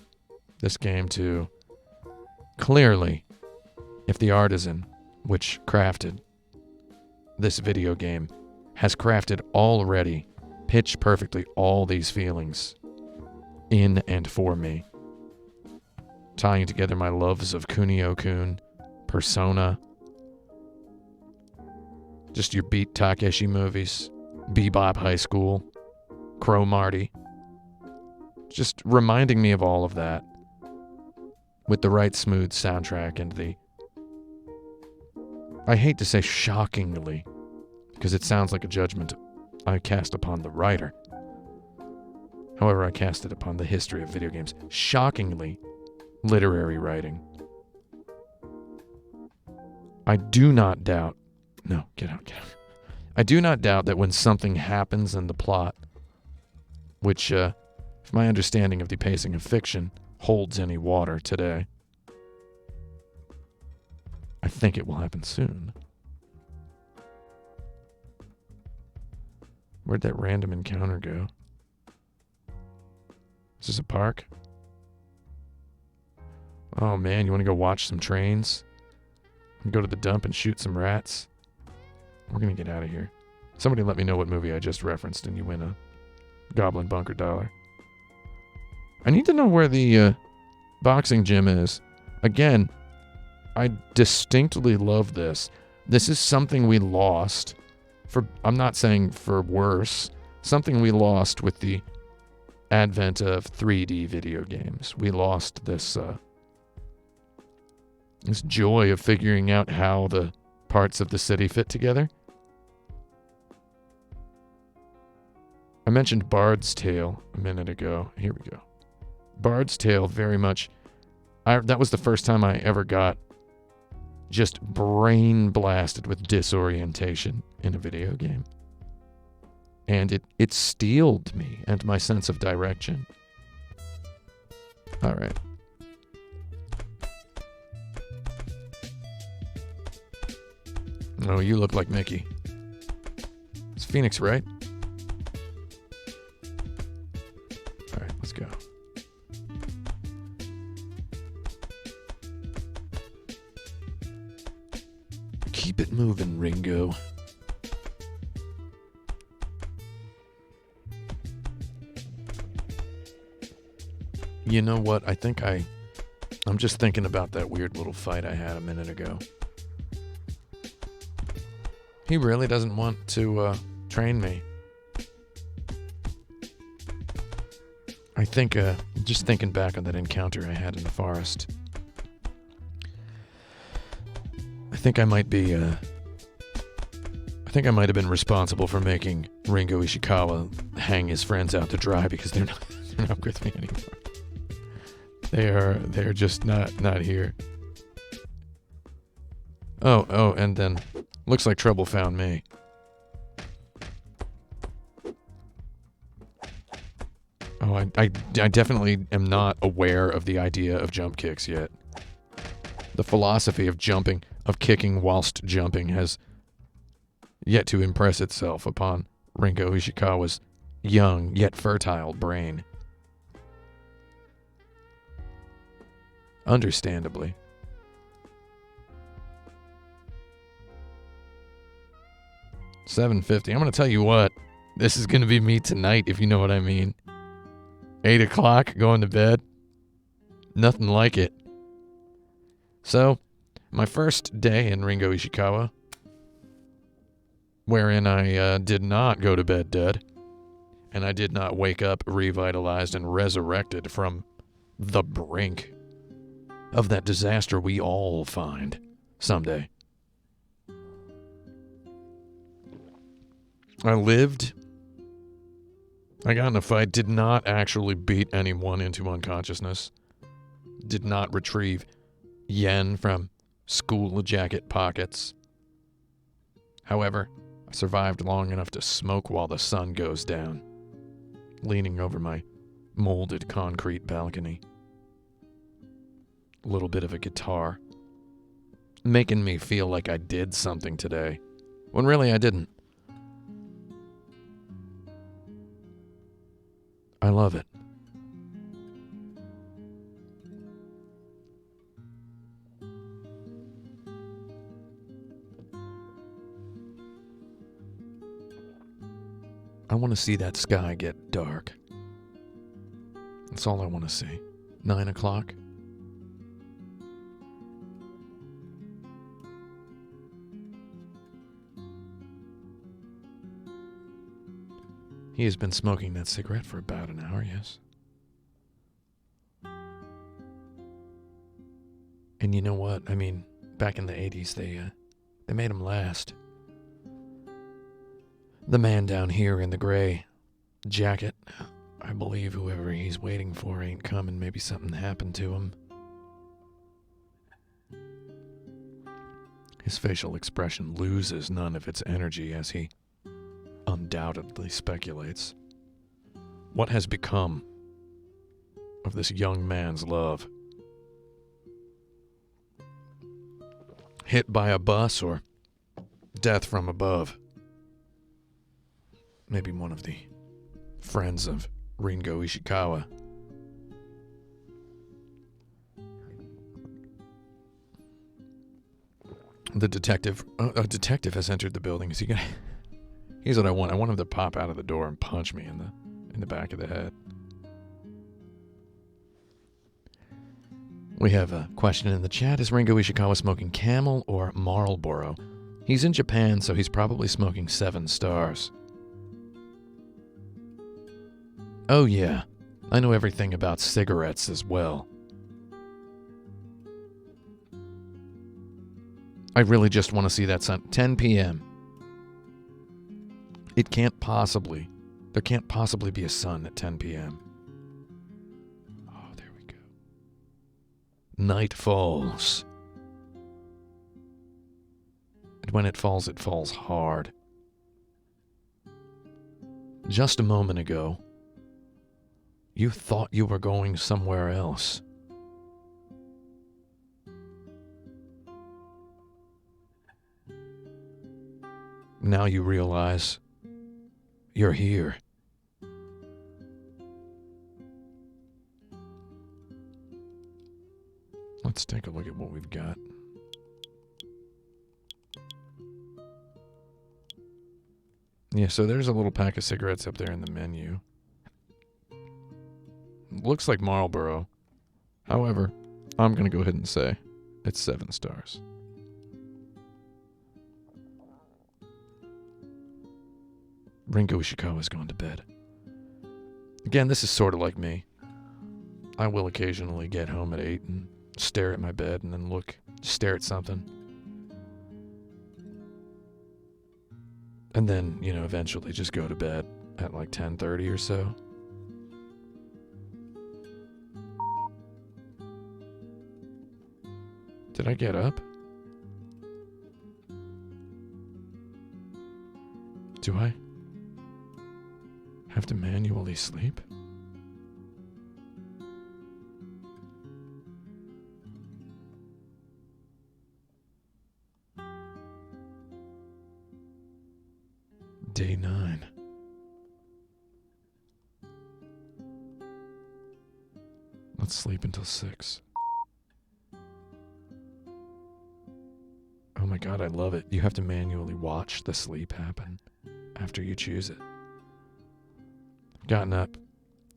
this game to clearly, if the artisan which crafted this video game has crafted already, pitch perfectly all these feelings in and for me, tying together my loves of Kunio-Kun, Persona, just your Beat Takeshi movies, Bebop High School, Crow Marty, just reminding me of all of that with the right smooth soundtrack and the, I hate to say shockingly, because it sounds like a judgment I cast upon the writer. However, I cast it upon the history of video games. Shockingly literary writing. I do not doubt, no, get out. I do not doubt that when something happens in the plot, which, if my understanding of the pacing of fiction holds any water today, I think it will happen soon. Where'd that random encounter go? Is this a park? Oh man, you want to go watch some trains? Go to the dump and shoot some rats? We're gonna get out of here. Somebody let me know what movie I just referenced and you win a Goblin Bunker dollar. I need to know where the boxing gym is. Again, I distinctly love this. This is something we lost. I'm not saying for worse. Something we lost with the advent of 3D video games. We lost this this joy of figuring out how the parts of the city fit together. I mentioned Bard's Tale a minute ago. Here we go. Bard's Tale very much, that was the first time I ever got just brain blasted with disorientation in a video game. And it steeled me and my sense of direction. All right. Oh, you look like Mickey. It's Phoenix, right? All right, let's go. Keep it moving, Ringo. You know what? I think I'm just thinking about that weird little fight I had a minute ago. He really doesn't want to train me. I think, just thinking back on that encounter I had in the forest, I think I might have been responsible for making Ringo Ishikawa hang his friends out to dry because they're not with me anymore. They're just not here. Oh, and then looks like trouble found me. Oh, I definitely am not aware of the idea of jump kicks yet. The philosophy of kicking whilst jumping has yet to impress itself upon Ringo Ishikawa's young yet fertile brain. Understandably. $7.50. I'm going to tell you what. This is going to be me tonight, if you know what I mean. 8 o'clock, going to bed. Nothing like it. So, my first day in Ringo Ishikawa, wherein I did not go to bed dead, and I did not wake up revitalized and resurrected from the brink of that disaster we all find someday. I lived. I got in a fight, did not actually beat anyone into unconsciousness, did not retrieve yen from school jacket pockets. However, I survived long enough to smoke while the sun goes down, leaning over my molded concrete balcony. A little bit of a guitar, making me feel like I did something today, when really I didn't. I love it. I want to see that sky get dark. That's all I want to see. 9 o'clock. He has been smoking that cigarette for about an hour, yes. And you know what? I mean, back in the 80s, they made him last. The man down here in the gray jacket, I believe whoever he's waiting for ain't coming. Maybe something happened to him. His facial expression loses none of its energy as he undoubtedly speculates. What has become of this young man's love? Hit by a bus or death from above? Maybe one of the friends of Ringo Ishikawa. The detective, a detective has entered the building. Is he gonna? Here's what I want. I want him to pop out of the door and punch me in the back of the head. We have a question in the chat. Is Ringo Ishikawa smoking Camel or Marlboro? He's in Japan, so he's probably smoking 7 stars. Oh yeah, I know everything about cigarettes as well. I really just want to see that sun. 10 p.m. There can't possibly be a sun at 10 p.m. Oh, there we go. Night falls. And when it falls hard. Just a moment ago, you thought you were going somewhere else. Now you realize you're here. Let's take a look at what we've got. Yeah, so there's a little pack of cigarettes up there in the menu. Looks like Marlboro. However, I'm going to go ahead and say it's 7 stars. Ringo Ishikawa's gone to bed. Again, this is sort of like me. I will occasionally get home at 8 and stare at my bed and then stare at something. And then, eventually just go to bed at like 10:30 or so. Did I get up? Do I have to manually sleep? Day 9. Let's sleep until 6. Oh my god, I love it. You have to manually watch the sleep happen after you choose it. Gotten up.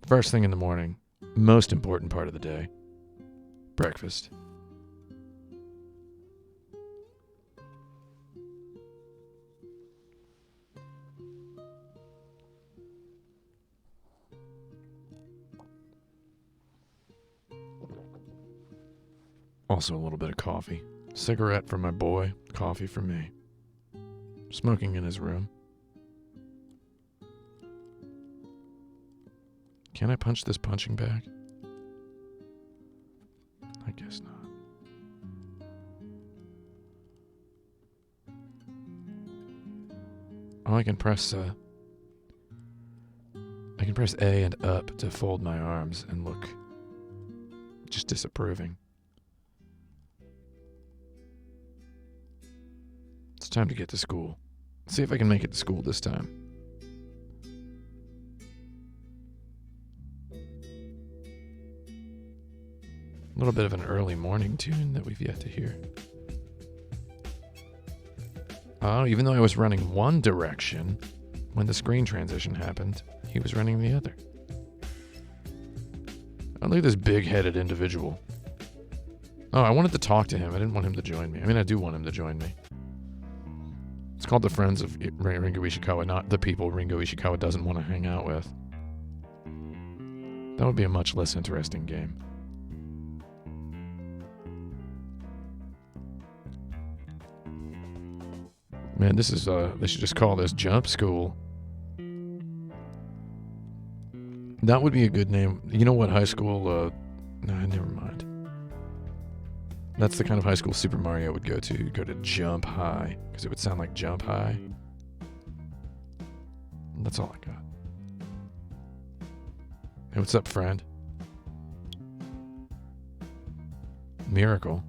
First thing in the morning. Most important part of the day. Breakfast. Also a little bit of coffee. Cigarette for my boy, coffee for me. Smoking in his room. Can I punch this punching bag? I guess not. Oh, I can press A and up to fold my arms and look just disapproving. It's time to get to school. Let's see if I can make it to school this time. A little bit of an early morning tune that we've yet to hear. Oh, even though I was running one direction, when the screen transition happened, he was running the other. Oh, look at this big-headed individual. Oh, I wanted to talk to him. I didn't want him to join me. I mean, I do want him to join me. It's called the Friends of Ringo Ishikawa, not the people Ringo Ishikawa doesn't want to hang out with. That would be a much less interesting game. Man, this is, they should just call this Jump School. That would be a good name. You know what high school, nah, never mind. That's the kind of high school Super Mario would go to. Go to Jump High, because it would sound like Jump High. That's all I got. Hey, what's up, friend? Miracle.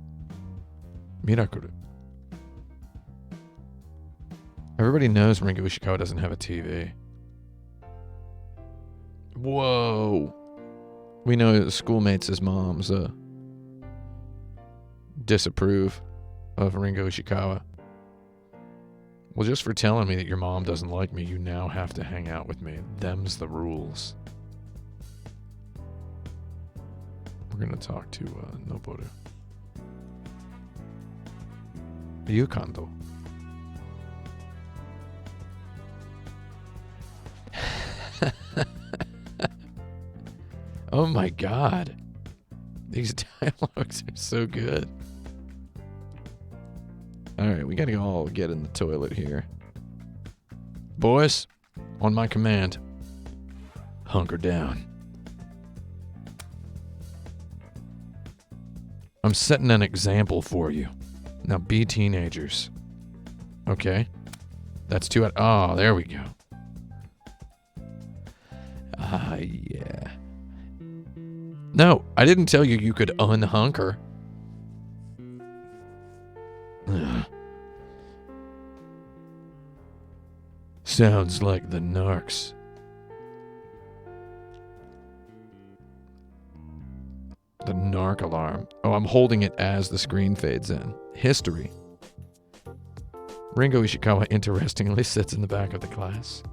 Everybody knows Ringo Ishikawa doesn't have a TV. Whoa. We know schoolmates' moms disapprove of Ringo Ishikawa. Well, just for telling me that your mom doesn't like me, you now have to hang out with me. Them's the rules. We're going to talk to Noboru. Yukando. Oh my god. These dialogues are so good. Alright, we gotta all get in the toilet here. Boys, on my command, hunker down. I'm setting an example for you. Now be teenagers. Okay? That's 2 out. Oh, there we go. Ah, yeah. No, I didn't tell you could unhunker. Ugh. Sounds like the narcs. The narc alarm. Oh, I'm holding it as the screen fades in. History. Ringo Ishikawa interestingly sits in the back of the class.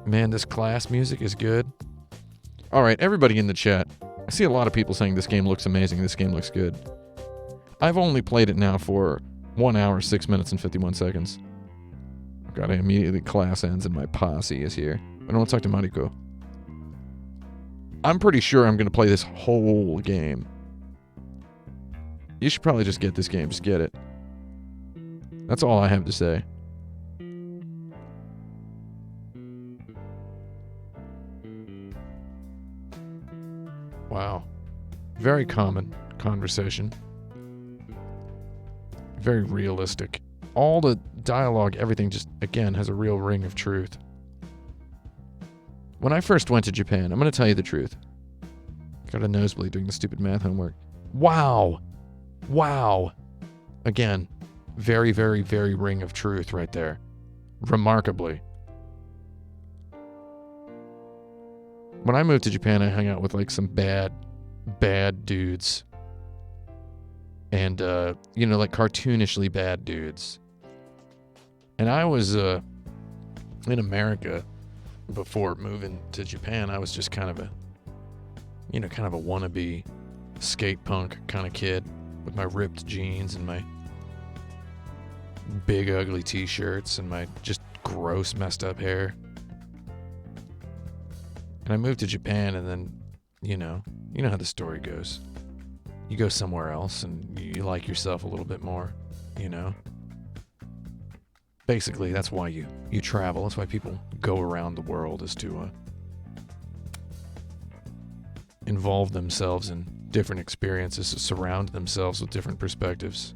Man, this class music is good. Alright, everybody in the chat. I see a lot of people saying this game looks amazing, this game looks good. I've only played it now for 1 hour, 6 minutes, and 51 seconds. I've got to immediately class ends and my posse is here. I don't want to talk to Mariko. I'm pretty sure I'm going to play this whole game. You should probably just get this game. Just get it. That's all I have to say. Wow. Very common conversation. Very realistic. All the dialogue, everything just, again, has a real ring of truth. When I first went to Japan, I'm going to tell you the truth. Got a nosebleed doing the stupid math homework. Wow. Wow. Again, very, very, very ring of truth right there. Remarkably. When I moved to Japan, I hung out with like some bad dudes. And, like cartoonishly bad dudes. And I was, in America before moving to Japan. I was just kind of a wannabe skate punk kind of kid with my ripped jeans and my big ugly t-shirts and my just gross messed up hair. And I moved to Japan, and then, you know how the story goes. You go somewhere else and you like yourself a little bit more, Basically, that's why you travel. That's why people go around the world, is to involve themselves in different experiences, to surround themselves with different perspectives.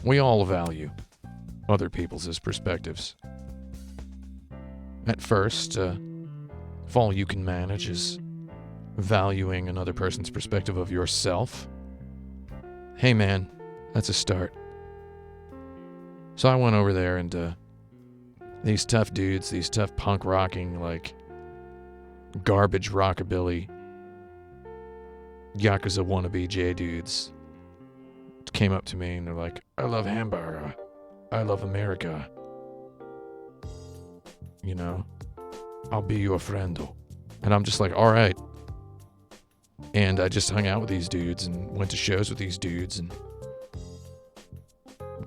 We all value other people's perspectives. At first, if all you can manage is valuing another person's perspective of yourself, hey man, that's a start. So I went over there, and these tough dudes, these tough punk rocking, like garbage rockabilly Yakuza wannabe J dudes came up to me and they're like, I love hamburger. I love America. I'll be your friend. And I'm just like, all right. And I just hung out with these dudes and went to shows with these dudes and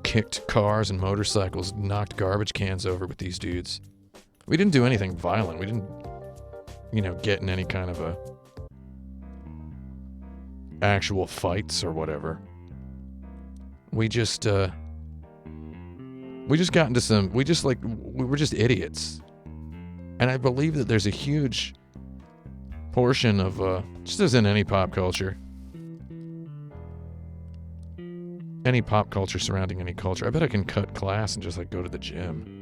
kicked cars and motorcycles, knocked garbage cans over with these dudes. We didn't do anything violent. We didn't, get in any kind of actual fights or whatever. We just got into some, we were just idiots. And I believe that there's a huge portion of, just as in any pop culture surrounding any culture, I bet I can cut class and just go to the gym.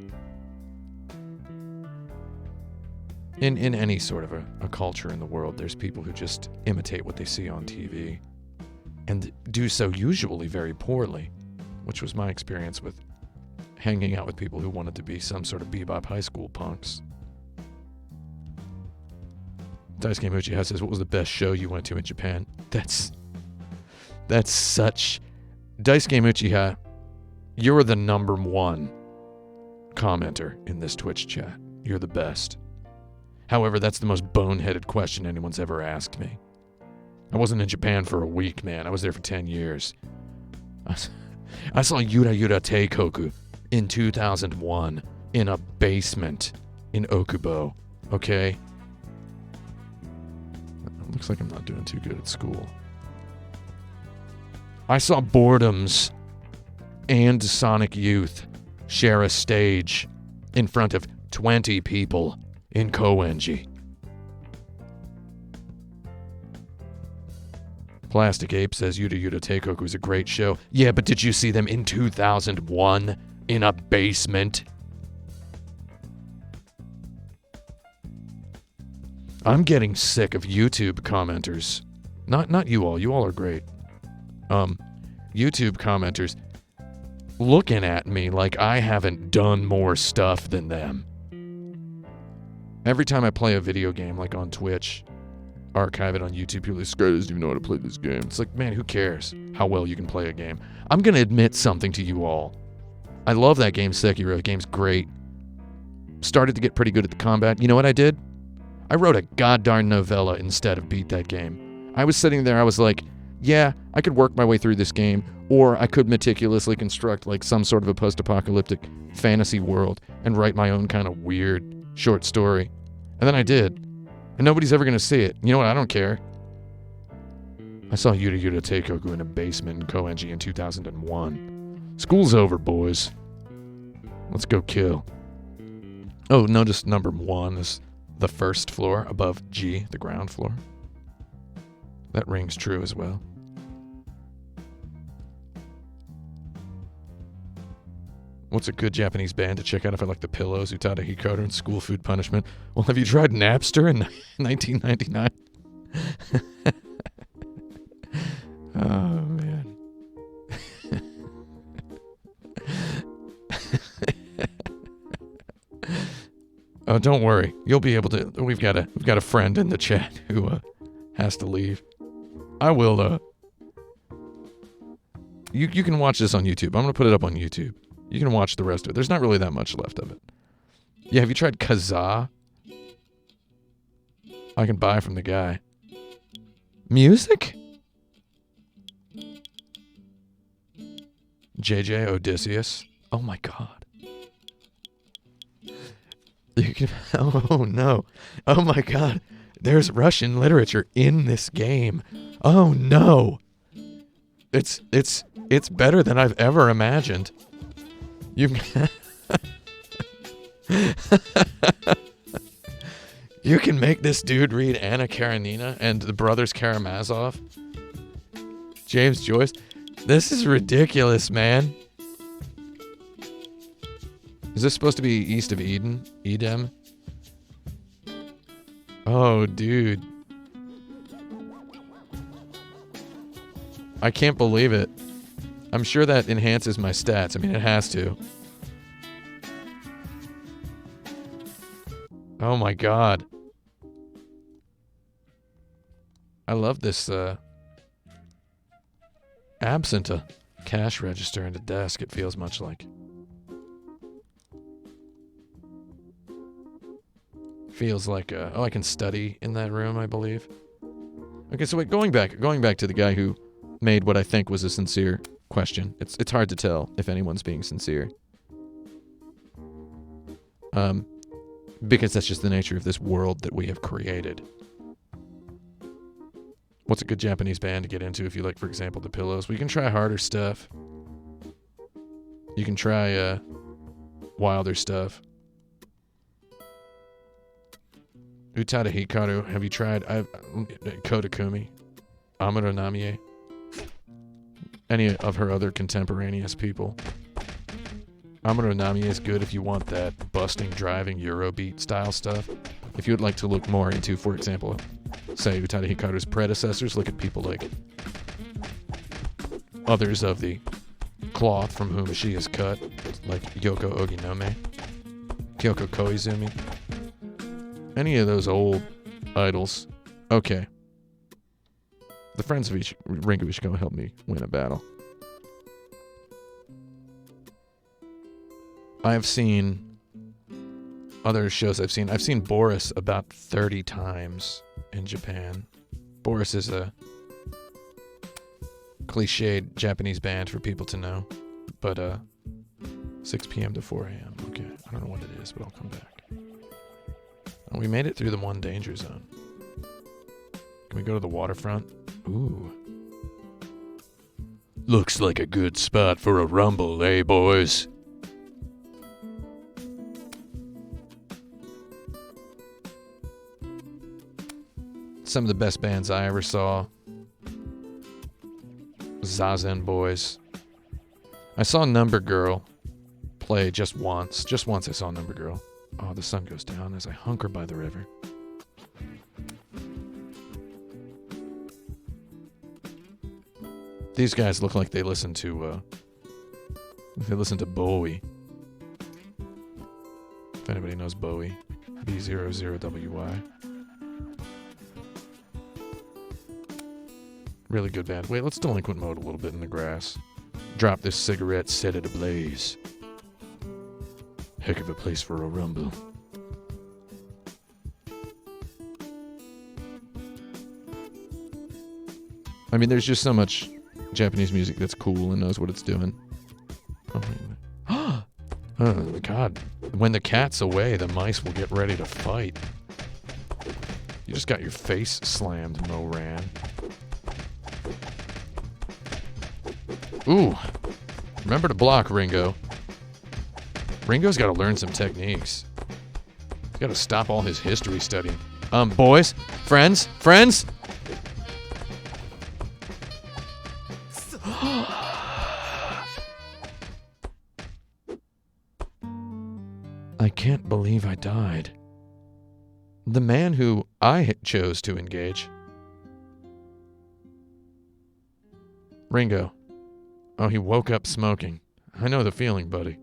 In any sort of a culture in the world, there's people who just imitate what they see on TV and do so usually very poorly, which was my experience with hanging out with people who wanted to be some sort of bebop high school punks. Daisuke Uchiha says, what was the best show you went to in Japan? That's such... Daisuke Uchiha, you're the number one commenter in this Twitch chat. You're the best. However, that's the most boneheaded question anyone's ever asked me. I wasn't in Japan for a week, man. I was there for 10 years. I saw Yura Yura Teikoku in 2001 in a basement in Okubo, okay? Looks like I'm not doing too good at school. I saw Boredoms and Sonic Youth share a stage in front of 20 people in Koenji. Plastic Ape says Yuta Yuta Teikoku was a great show. Yeah, but did you see them in 2001 in a basement? I'm getting sick of YouTube commenters. Not you all. You all are great. YouTube commenters looking at me like I haven't done more stuff than them. Every time I play a video game, like on Twitch, archive it on YouTube, people are like, this guy doesn't even know how to play this game. It's like, man, who cares how well you can play a game? I'm going to admit something to you all. I love that game, Sekiro. The game's great. Started to get pretty good at the combat. You know what I did? I wrote a goddamn novella instead of beat that game. I was sitting there, I was like, yeah, I could work my way through this game, or I could meticulously construct like some sort of a post-apocalyptic fantasy world and write my own kind of weird short story. And then I did. And nobody's ever going to see it. You know what? I don't care. I saw Yuta Yuta Teikoku in a basement in Koenji in 2001. School's over, boys. Let's go kill. Oh, notice number 1 is the first floor above G, the ground floor. That rings true as well. What's a good Japanese band to check out if I like the Pillows, Utada Hikaru, and School Food Punishment? Well, have you tried Napster in 1999? Oh, man. Oh, don't worry. You'll be able to. We've got a friend in the chat who has to leave. I will. You can watch this on YouTube. I'm gonna put it up on YouTube. You can watch the rest of it. There's not really that much left of it. Yeah, have you tried Kazaa? I can buy from the guy. Music? JJ Odysseus. Oh my god. You can. Oh no. Oh my god. There's Russian literature in this game. Oh no. It's better than I've ever imagined. You can You can make this dude read Anna Karenina and the Brothers Karamazov. James Joyce. This is ridiculous, man. Is this supposed to be east of Eden? Edem? Oh, dude. I can't believe it. I'm sure that enhances my stats. I mean, it has to. Oh my god. I love this, absent a cash register and a desk, it feels much like. Feels like, oh, I can study in that room, I believe. Okay, so wait, going back to the guy who made what I think was a sincere question. It's hard to tell if anyone's being sincere. Because that's just the nature of this world that we have created. What's a good Japanese band to get into if you like, for example, the Pillows? We can try harder stuff. You can try wilder stuff. Utada Hikaru, have you tried Kotakumi? Amuro Namie? Any of her other contemporaneous people? Amuro Namie is good if you want that busting, driving Eurobeat style stuff. If you would like to look more into, for example, say Utada Hikaru's predecessors, look at people like others of the cloth from whom she is cut, like Yoko Oginome, Kyoko Koizumi. Any of those old idols. Okay. The Friends of Ringo Ishikawa helped me win a battle. I have seen other shows I've seen Boris about 30 times in Japan. Boris is a cliched Japanese band for people to know. But 6 p.m. to 4 a.m. Okay, I don't know what it is, but I'll come back. Oh, we made it through the one danger zone. Can we go to the waterfront? Ooh. Looks like a good spot for a rumble, eh, boys? Some of the best bands I ever saw. Zazen Boys. I saw Number Girl play just once. Just once I saw Number Girl. Oh, the sun goes down as I hunker by the river. These guys look like they listen to Bowie. If anybody knows Bowie. B00WY. Really good band. Wait, let's delinquent mode a little bit in the grass. Drop this cigarette, set it ablaze. Heck of a place for a rumble. I mean, there's just so much Japanese music that's cool and knows what it's doing. Oh, God. When the cat's away, the mice will get ready to fight. You just got your face slammed, Moran. Ooh. Remember to block, Ringo. Ringo's got to learn some techniques. He's got to stop all his history studying. Boys? Friends? I can't believe I died. The man who I chose to engage. Ringo. Oh, he woke up smoking. I know the feeling, buddy.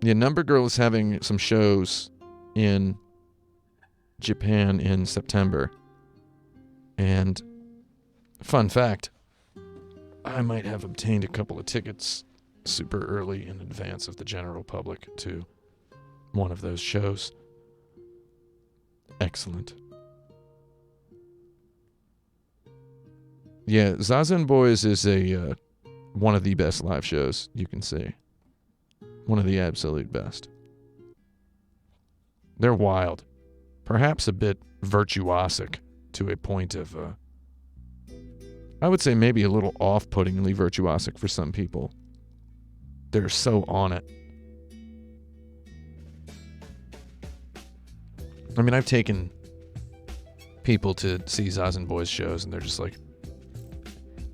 Yeah, Number Girl is having some shows in Japan in September. And fun fact, I might have obtained a couple of tickets super early in advance of the general public to one of those shows. Excellent. Yeah, Zazen Boys is one of the best live shows you can see. One of the absolute best. They're wild. Perhaps a bit virtuosic to a point of, I would say maybe a little off-puttingly virtuosic for some people. They're so on it. I mean, I've taken people to see Zazen Boys shows, and they're just like...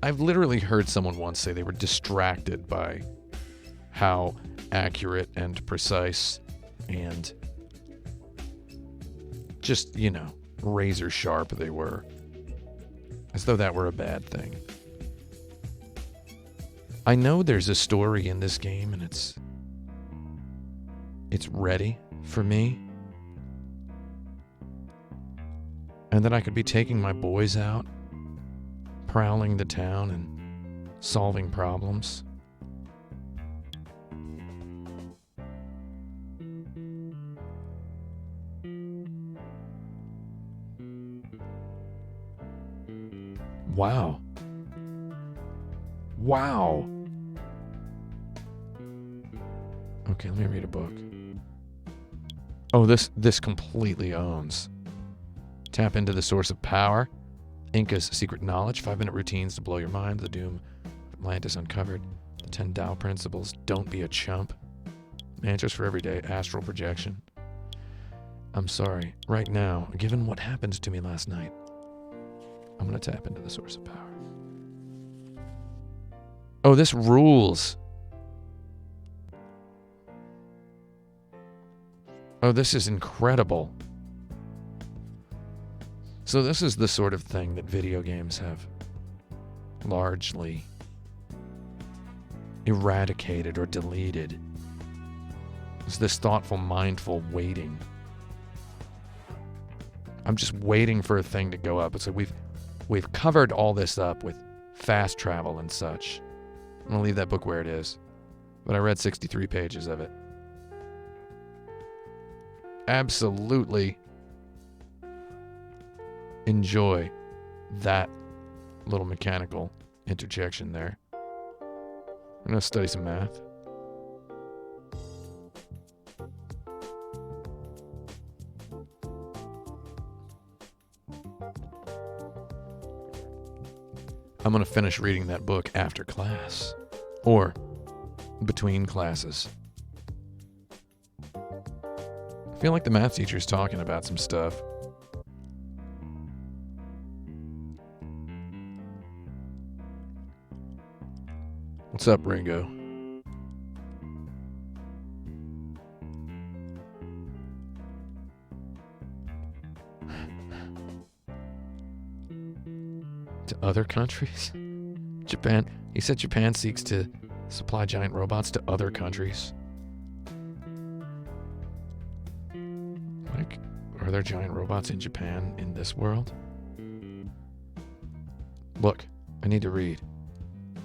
I've literally heard someone once say they were distracted by how accurate and precise and just, razor sharp they were. As though that were a bad thing. I know there's a story in this game and it's ready for me. And that I could be taking my boys out, prowling the town and solving problems. Wow. Okay, let me read a book. Oh, this completely owns. Tap into the source of power. Inca's secret knowledge. 5-minute routines to blow your mind. The doom of Atlantis uncovered. The 10 Tao principles. Don't be a chump. Mantras for everyday astral projection. I'm sorry. Right now, given what happened to me last night, I'm going to tap into the source of power. Oh, this rules. Oh, this is incredible. So this is the sort of thing that video games have largely eradicated or deleted. It's this thoughtful, mindful waiting. I'm just waiting for a thing to go up. It's like we've covered all this up with fast travel and such. I'm going to leave that book where it is. But I read 63 pages of it. Absolutely enjoy that little mechanical interjection there. I'm going to study some math. I'm going to finish reading that book after class. Or between classes. I feel like the math teacher's talking about some stuff. What's up, Ringo? To other countries? Japan. He said Japan seeks to supply giant robots to other countries. Like, are there giant robots in Japan in this world? Look, I need to read.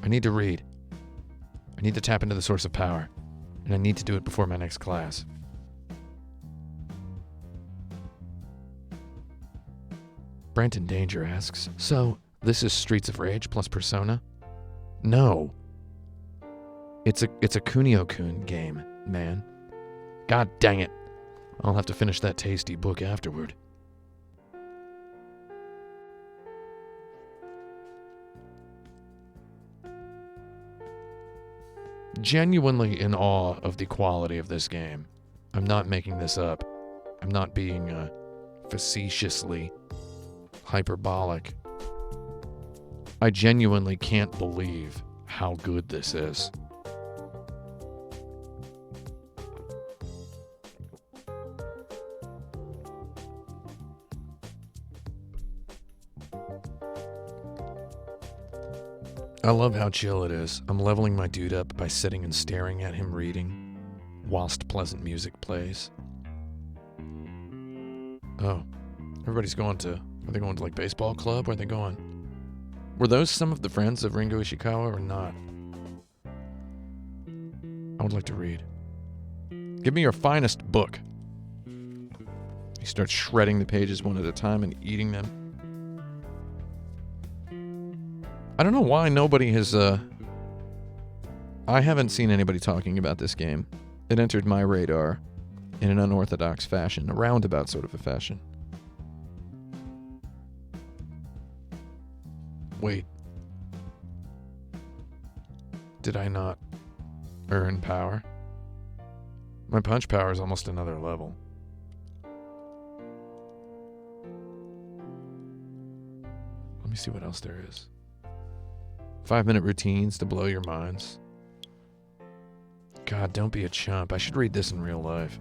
I need to tap into the source of power. And I need to do it before my next class. Brenton Danger asks, so this is Streets of Rage plus Persona? No. It's a Kunio-Kun game, man. God dang it. I'll have to finish that tasty book afterward. Genuinely in awe of the quality of this game. I'm not making this up. I'm not being facetiously hyperbolic. I genuinely can't believe how good this is. I love how chill it is. I'm leveling my dude up by sitting and staring at him reading, whilst pleasant music plays. Oh, everybody's going to... Are they going to, like, baseball club? Where are they going? Were those some of the friends of Ringo Ishikawa or not? I would like to read. Give me your finest book. He starts shredding the pages one at a time and eating them. I don't know why nobody has, I haven't seen anybody talking about this game. It entered my radar in an unorthodox fashion, a roundabout sort of a fashion. Wait. Did I not earn power? My punch power is almost another level. Let me see what else there is. 5-minute routines to blow your minds. God, don't be a chump. I should read this in real life.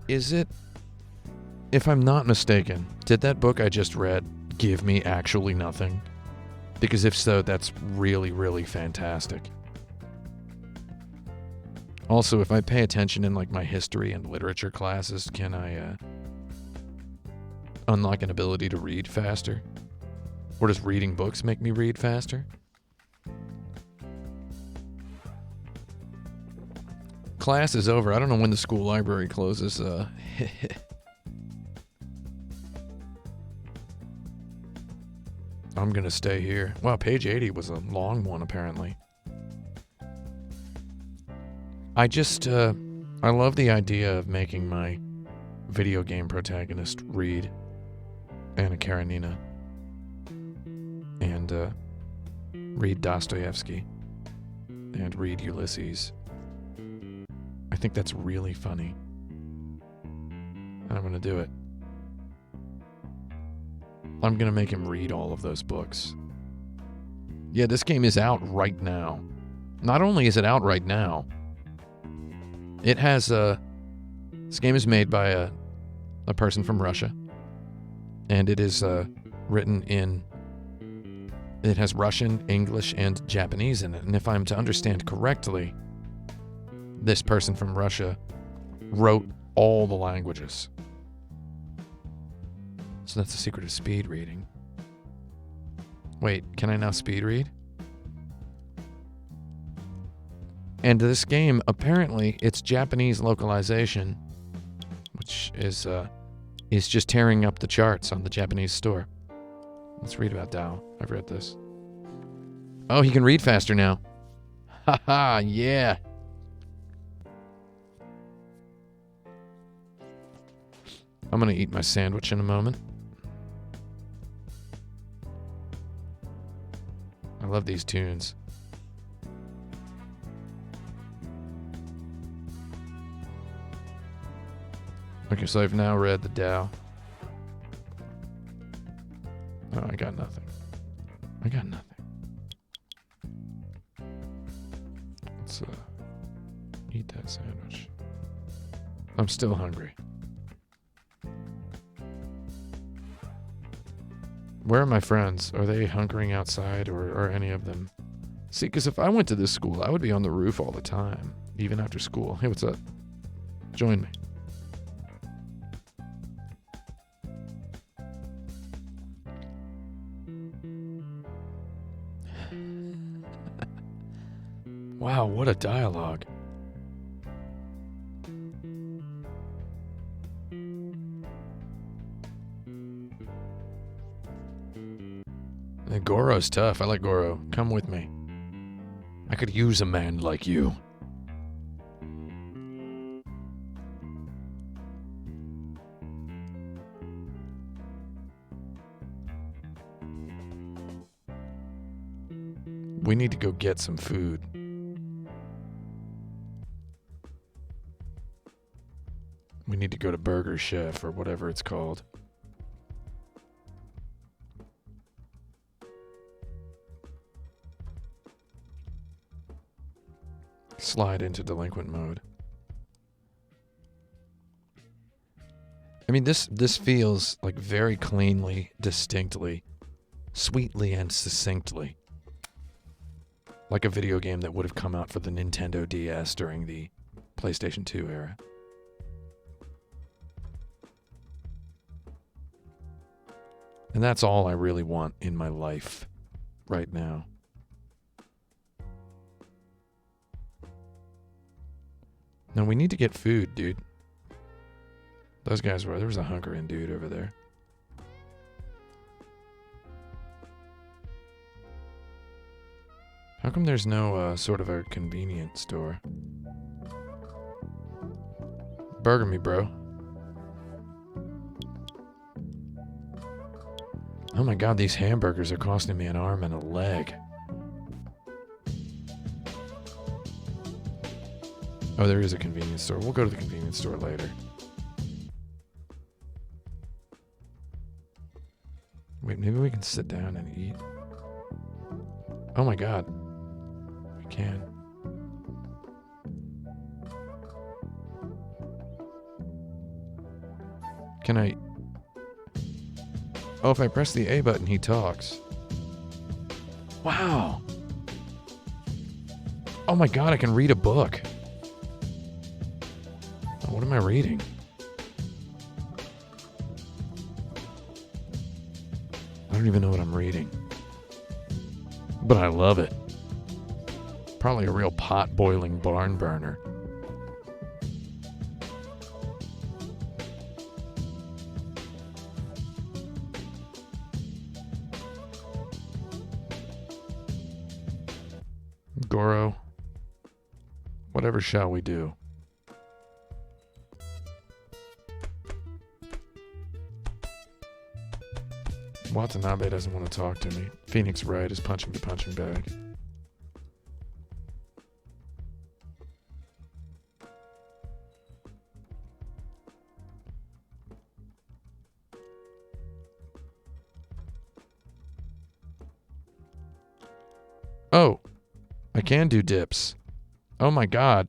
Is it... If I'm not mistaken, did that book I just read give me actually nothing? Because if so, that's really, really fantastic. Also, if I pay attention in like my history and literature classes, can I unlock an ability to read faster? Or does reading books make me read faster? Class is over. I don't know when the school library closes. I'm gonna stay here. Wow, page 80 was a long one, apparently. I love the idea of making my video game protagonist read Anna Karenina and read Dostoevsky and read Ulysses. I think that's really funny. And I'm gonna do it. I'm gonna make him read all of those books. Yeah, this game is out right now. Not only is it out right now, it has this game is made by a person from Russia, and it is written in... It has Russian, English, and Japanese in it. And if I'm to understand correctly, this person from Russia wrote all the languages. So that's the secret of speed reading. Wait, can I now speed read? And this game, apparently, it's Japanese localization, which is just tearing up the charts on the Japanese store. Let's read about Dao. I've read this. Oh, he can read faster now. Haha, yeah. I'm gonna eat my sandwich in a moment. I love these tunes. Okay, so I've now read the Tao. Oh, I got nothing. I got nothing. Let's eat that sandwich. I'm still hungry. Where are my friends? Are they hunkering outside, or are any of them? See, because if I went to this school, I would be on the roof all the time, even after school. Hey, what's up? Join me. Wow, what a dialogue. Goro's tough. I like Goro. Come with me. I could use a man like you. We need to go get some food. We need to go to Burger Chef or whatever it's called. Slide into delinquent mode. I mean, this feels like very cleanly, distinctly, sweetly, and succinctly like a video game that would have come out for the Nintendo DS during the PlayStation 2 era. And that's all I really want in my life right now. No, we need to get food, dude. Those guys were... There was a hunkering dude over there. How come there's no sort of a convenience store? Burger me, bro. Oh my god, these hamburgers are costing me an arm and a leg. Oh, there is a convenience store. We'll go to the convenience store later. Wait, maybe we can sit down and eat. Oh my god. We can. Can I... Oh, if I press the A button, he talks. Wow. Oh my god, I can read a book. Oh, what am I reading? I don't even know what I'm reading. But I love it. Probably a real pot-boiling barn burner. Goro, whatever shall we do? Watanabe doesn't want to talk to me. Phoenix Wright is punching the punching bag. Oh, I can do dips. Oh my god.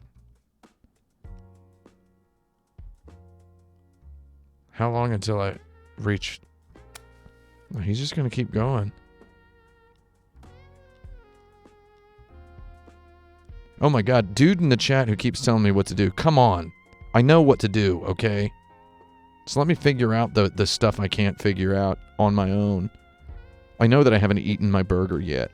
How long until I reach... He's just going to keep going. Oh my god, dude in the chat who keeps telling me what to do. Come on. I know what to do, okay? Just let me figure out the stuff I can't figure out on my own. I know that I haven't eaten my burger yet.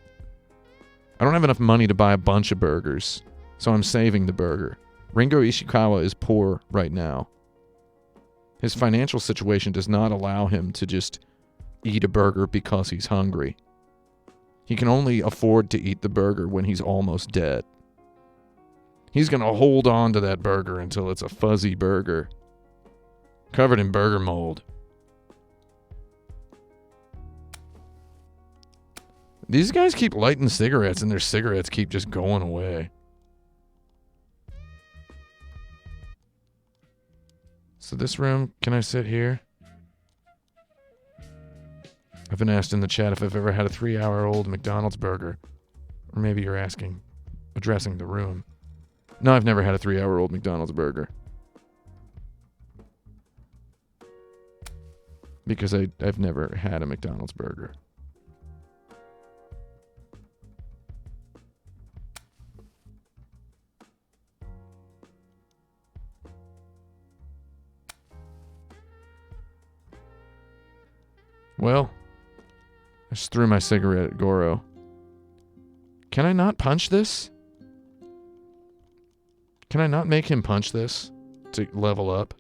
I don't have enough money to buy a bunch of burgers, so I'm saving the burger. Ringo Ishikawa is poor right now. His financial situation does not allow him to just eat a burger because he's hungry. He can only afford to eat the burger when he's almost dead. He's going to hold on to that burger until it's a fuzzy burger, covered in burger mold. These guys keep lighting cigarettes and their cigarettes keep just going away. So this room, can I sit here? I've been asked in the chat if I've ever had a 3-hour-old McDonald's burger. Or maybe you're asking, addressing the room. No, I've never had a 3-hour-old McDonald's burger. Because I've never had a McDonald's burger. Well, I just threw my cigarette at Goro. Can I not punch this? Can I not make him punch this to level up?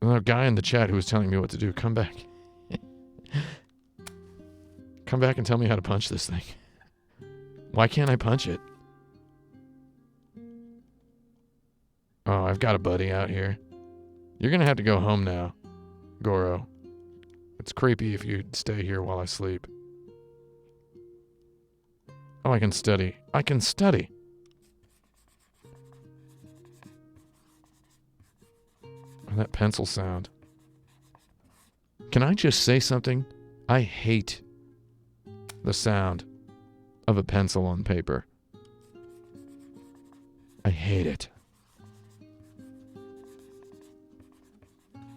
The guy in the chat who was telling me what to do, come back. Come back and tell me how to punch this thing. Why can't I punch it? Oh, I've got a buddy out here. You're gonna have to go home now, Goro. It's creepy if you stay here while I sleep. Oh, I can study. I can study. Oh, that pencil sound. Can I just say something? I hate the sound of a pencil on paper. I hate it.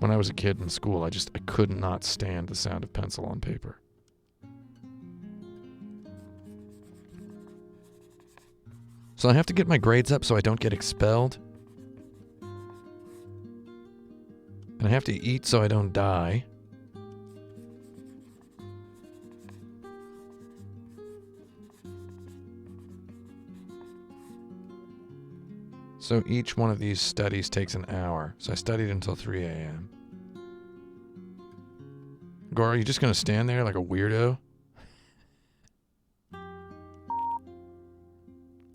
When I was a kid in school, I could not stand the sound of pencil on paper. So I have to get my grades up so I don't get expelled. And I have to eat so I don't die. So each one of these studies takes an hour. So I studied until 3 a.m. Goro, are you just going to stand there like a weirdo? I'm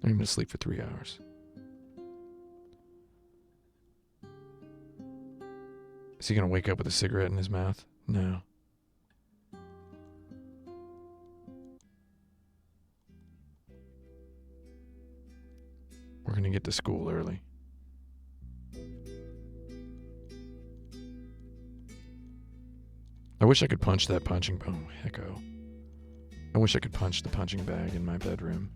going to sleep for 3 hours. Is he going to wake up with a cigarette in his mouth? No. We're going to get to school early. I wish I could punch that punching... Oh, hecko. I wish I could punch the punching bag in my bedroom.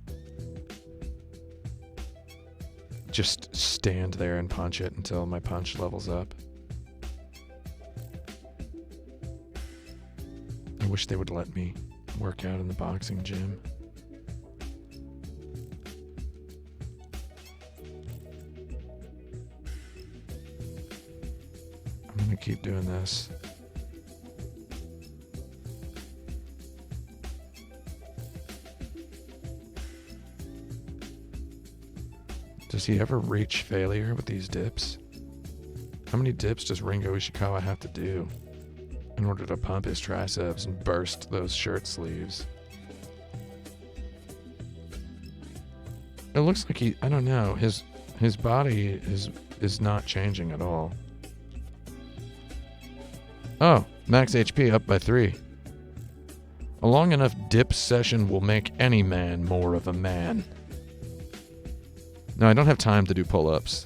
Just stand there and punch it until my punch levels up. I wish they would let me work out in the boxing gym. I'm gonna keep doing this. Does he ever reach failure with these dips? How many dips does Ringo Ishikawa have to do in order to pump his triceps and burst those shirt sleeves? It looks like I don't know, his body is not changing at all. Oh, max HP up by 3. A long enough dip session will make any man more of a man. No, I don't have time to do pull-ups.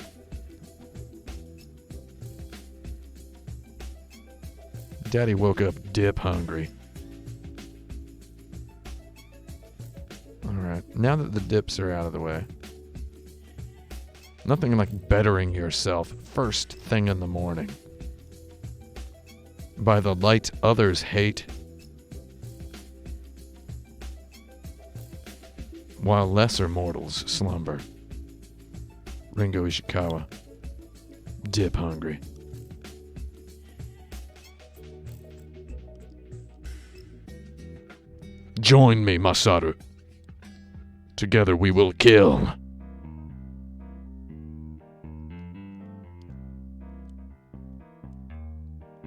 Daddy woke up dip hungry. Alright, now that the dips are out of the way. Nothing like bettering yourself first thing in the morning. By the light others hate, while lesser mortals slumber. Ringo Ishikawa. Dip hungry. Join me, Masaru. Together we will kill.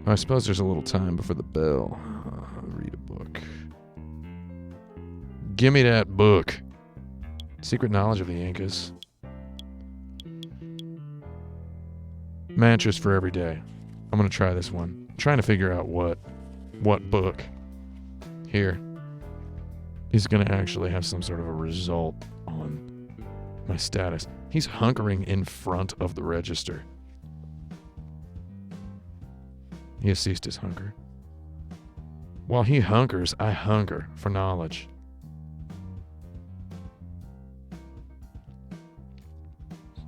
I suppose there's a little time before the bell. Read a book. Give me that book. Secret Knowledge of the Incas. Mantras for every day. I'm going to try this one. I'm trying to figure out what book here is going to actually have some sort of a result on my status. He's hunkering in front of the register. He has ceased his hunger. While he hunkers, I hunger for knowledge.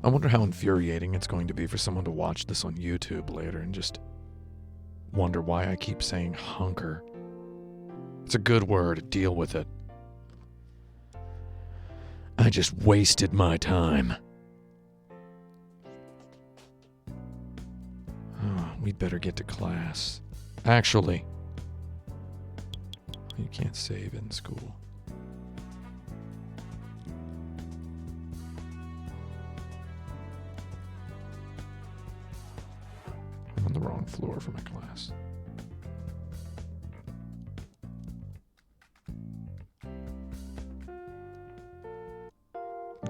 I wonder how infuriating it's going to be for someone to watch this on YouTube later and just wonder why I keep saying hunker. It's a good word. Deal with it. I just wasted my time. Oh, we'd better get to class. Actually, you can't save in school. I'm on the wrong floor for my class.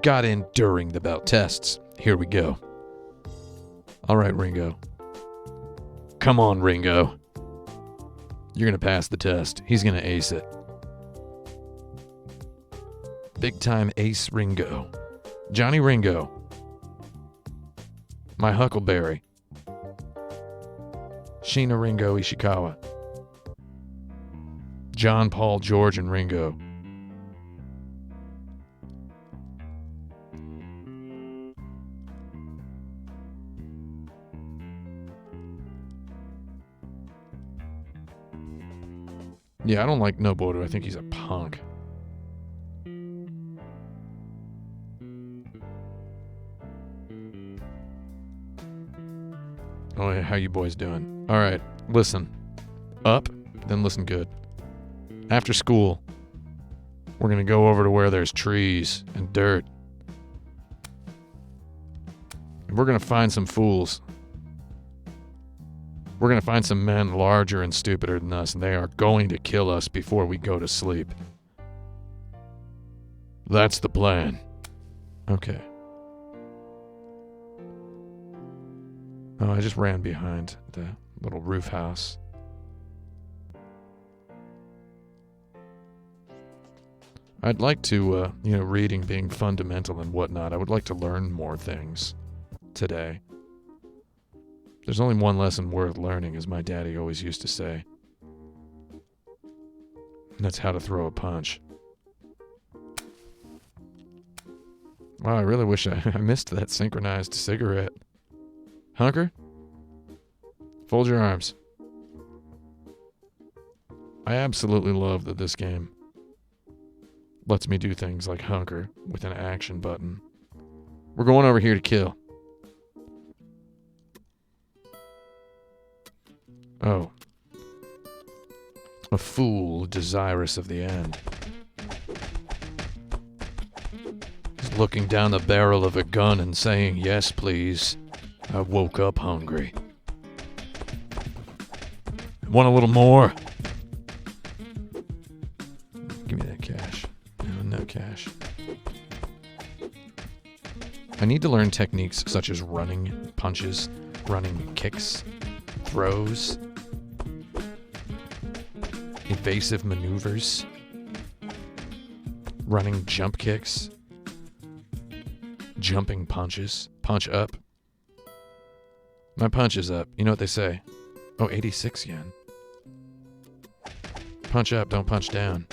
got in during the belt tests. Here we go. All right, Ringo. Come on, Ringo. You're going to pass the test. He's going to ace it. Big time ace Ringo. Johnny Ringo. My Huckleberry. Sheena Ringo Ishikawa. John, Paul, George, and Ringo. Yeah, I don't like Noboru. I think he's a punk. Oh, yeah, how you boys doing? All right, listen. Up, then listen good. After school, we're going to go over to where there's trees and dirt. And we're going to find some fools. We're going to find some men larger and stupider than us, and they are going to kill us before we go to sleep. That's the plan. Okay. Oh, I just ran behind the little roof house. I'd like to, reading being fundamental and whatnot, I would like to learn more things today. There's only one lesson worth learning, as my daddy always used to say. And that's how to throw a punch. Wow, I really wish I missed that synchronized cigarette. Hunker? Fold your arms. I absolutely love that this game lets me do things like hunker with an action button. We're going over here to kill. Oh. A fool desirous of the end. He's looking down the barrel of a gun and saying, "Yes, please. I woke up hungry. Want a little more?" Give me that cash. No cash. I need to learn techniques such as running punches, running kicks, throws, evasive maneuvers, running jump kicks, jumping punches, punch up. My punch is up. You know what they say? Oh, 86 yen. Punch up, don't punch down.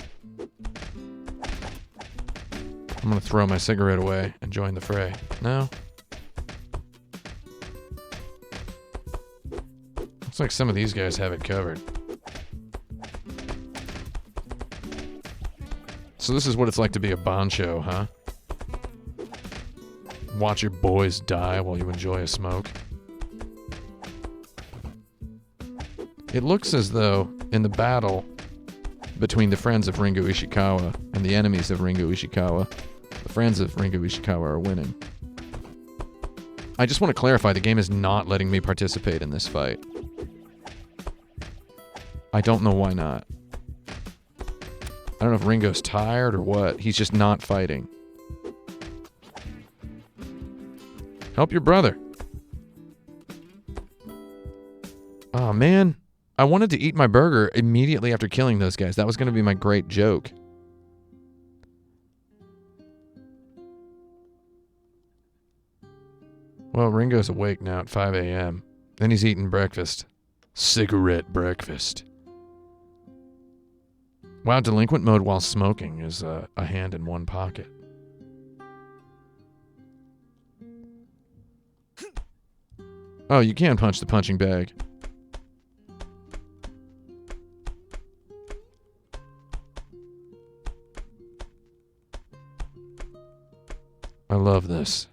I'm gonna throw my cigarette away and join the fray. No? Looks like some of these guys have it covered. So this is what it's like to be a bancho, huh? Watch your boys die while you enjoy a smoke. It looks as though, in the battle between the Friends of Ringo Ishikawa and the enemies of Ringo Ishikawa, the Friends of Ringo Ishikawa are winning. I just want to clarify, the game is not letting me participate in this fight. I don't know why not. I don't know if Ringo's tired or what. He's just not fighting. Help your brother. Oh, man. I wanted to eat my burger immediately after killing those guys. That was going to be my great joke. Well, Ringo's awake now at 5 a.m. Then he's eating breakfast. Cigarette breakfast. Wow, delinquent mode while smoking is a hand in one pocket. Oh, you can punch the punching bag. I love this.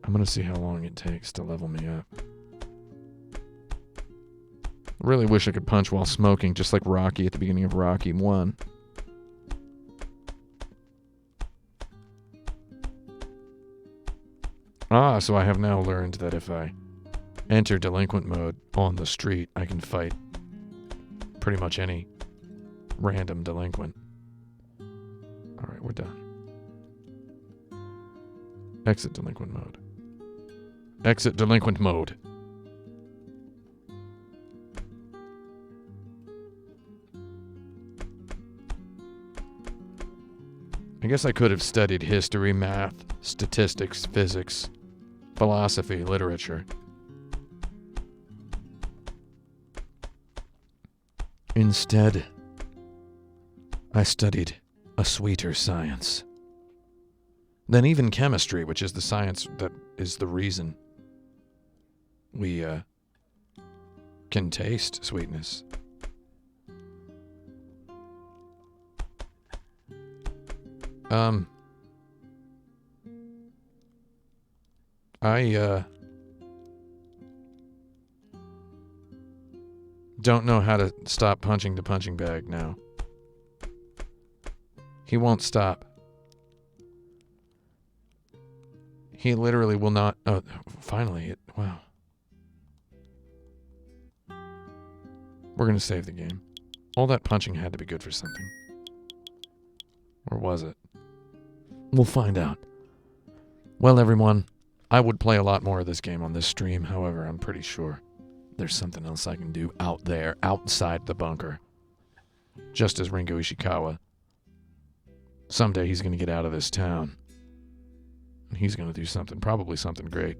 I'm gonna see how long it takes to level me up. I really wish I could punch while smoking, just like Rocky at the beginning of Rocky 1. Ah, so I have now learned that if I enter delinquent mode on the street, I can fight pretty much any random delinquent. Alright, we're done. Exit delinquent mode. Exit delinquent mode. I guess I could have studied history, math, statistics, physics, philosophy, literature. Instead, I studied a sweeter science than even chemistry, which is the science that is the reason we can taste sweetness. I don't know how to stop punching the punching bag now. He won't stop. He literally will not. Oh, finally. Wow. We're going to save the game. All that punching had to be good for something. Or was it? We'll find out. Well, everyone, I would play a lot more of this game on this stream. However, I'm pretty sure there's something else I can do out there, outside the bunker. Just as Ringo Ishikawa. Someday he's going to get out of this town. And he's going to do something, probably something great.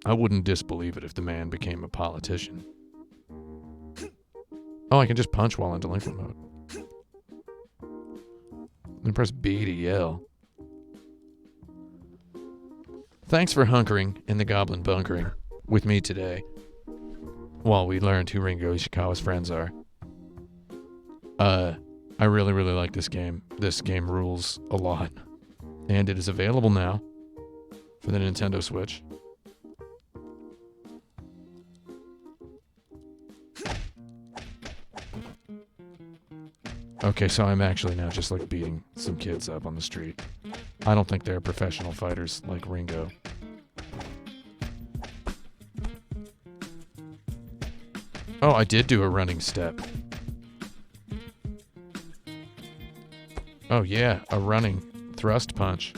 I wouldn't disbelieve it if the man became a politician. Oh, I can just punch while in delinquent mode. And press B to yell. Thanks for hunkering in the goblin bunkering with me today, while we learned who Ringo Ishikawa's friends are. I really, really like this game. This game rules a lot. And it is available now for the Nintendo Switch. Okay, so I'm actually now just like beating some kids up on the street. I don't think they're professional fighters like Ringo. Oh, I did do a running step. Oh yeah, a running thrust punch.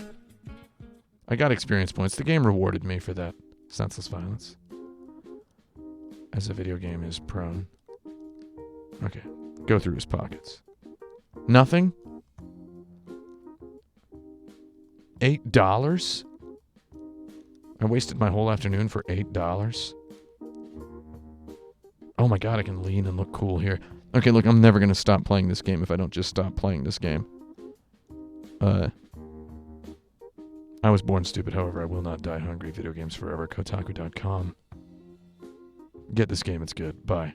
I got experience points. The game rewarded me for that senseless violence. As a video game is prone. Okay, go through his pockets. Nothing? $8? I wasted my whole afternoon for $8? Oh my god, I can lean and look cool here. Okay, look, I'm never going to stop playing this game if I don't just stop playing this game. I was born stupid, however, I will not die hungry. Video games forever. Kotaku.com. Get this game, it's good. Bye.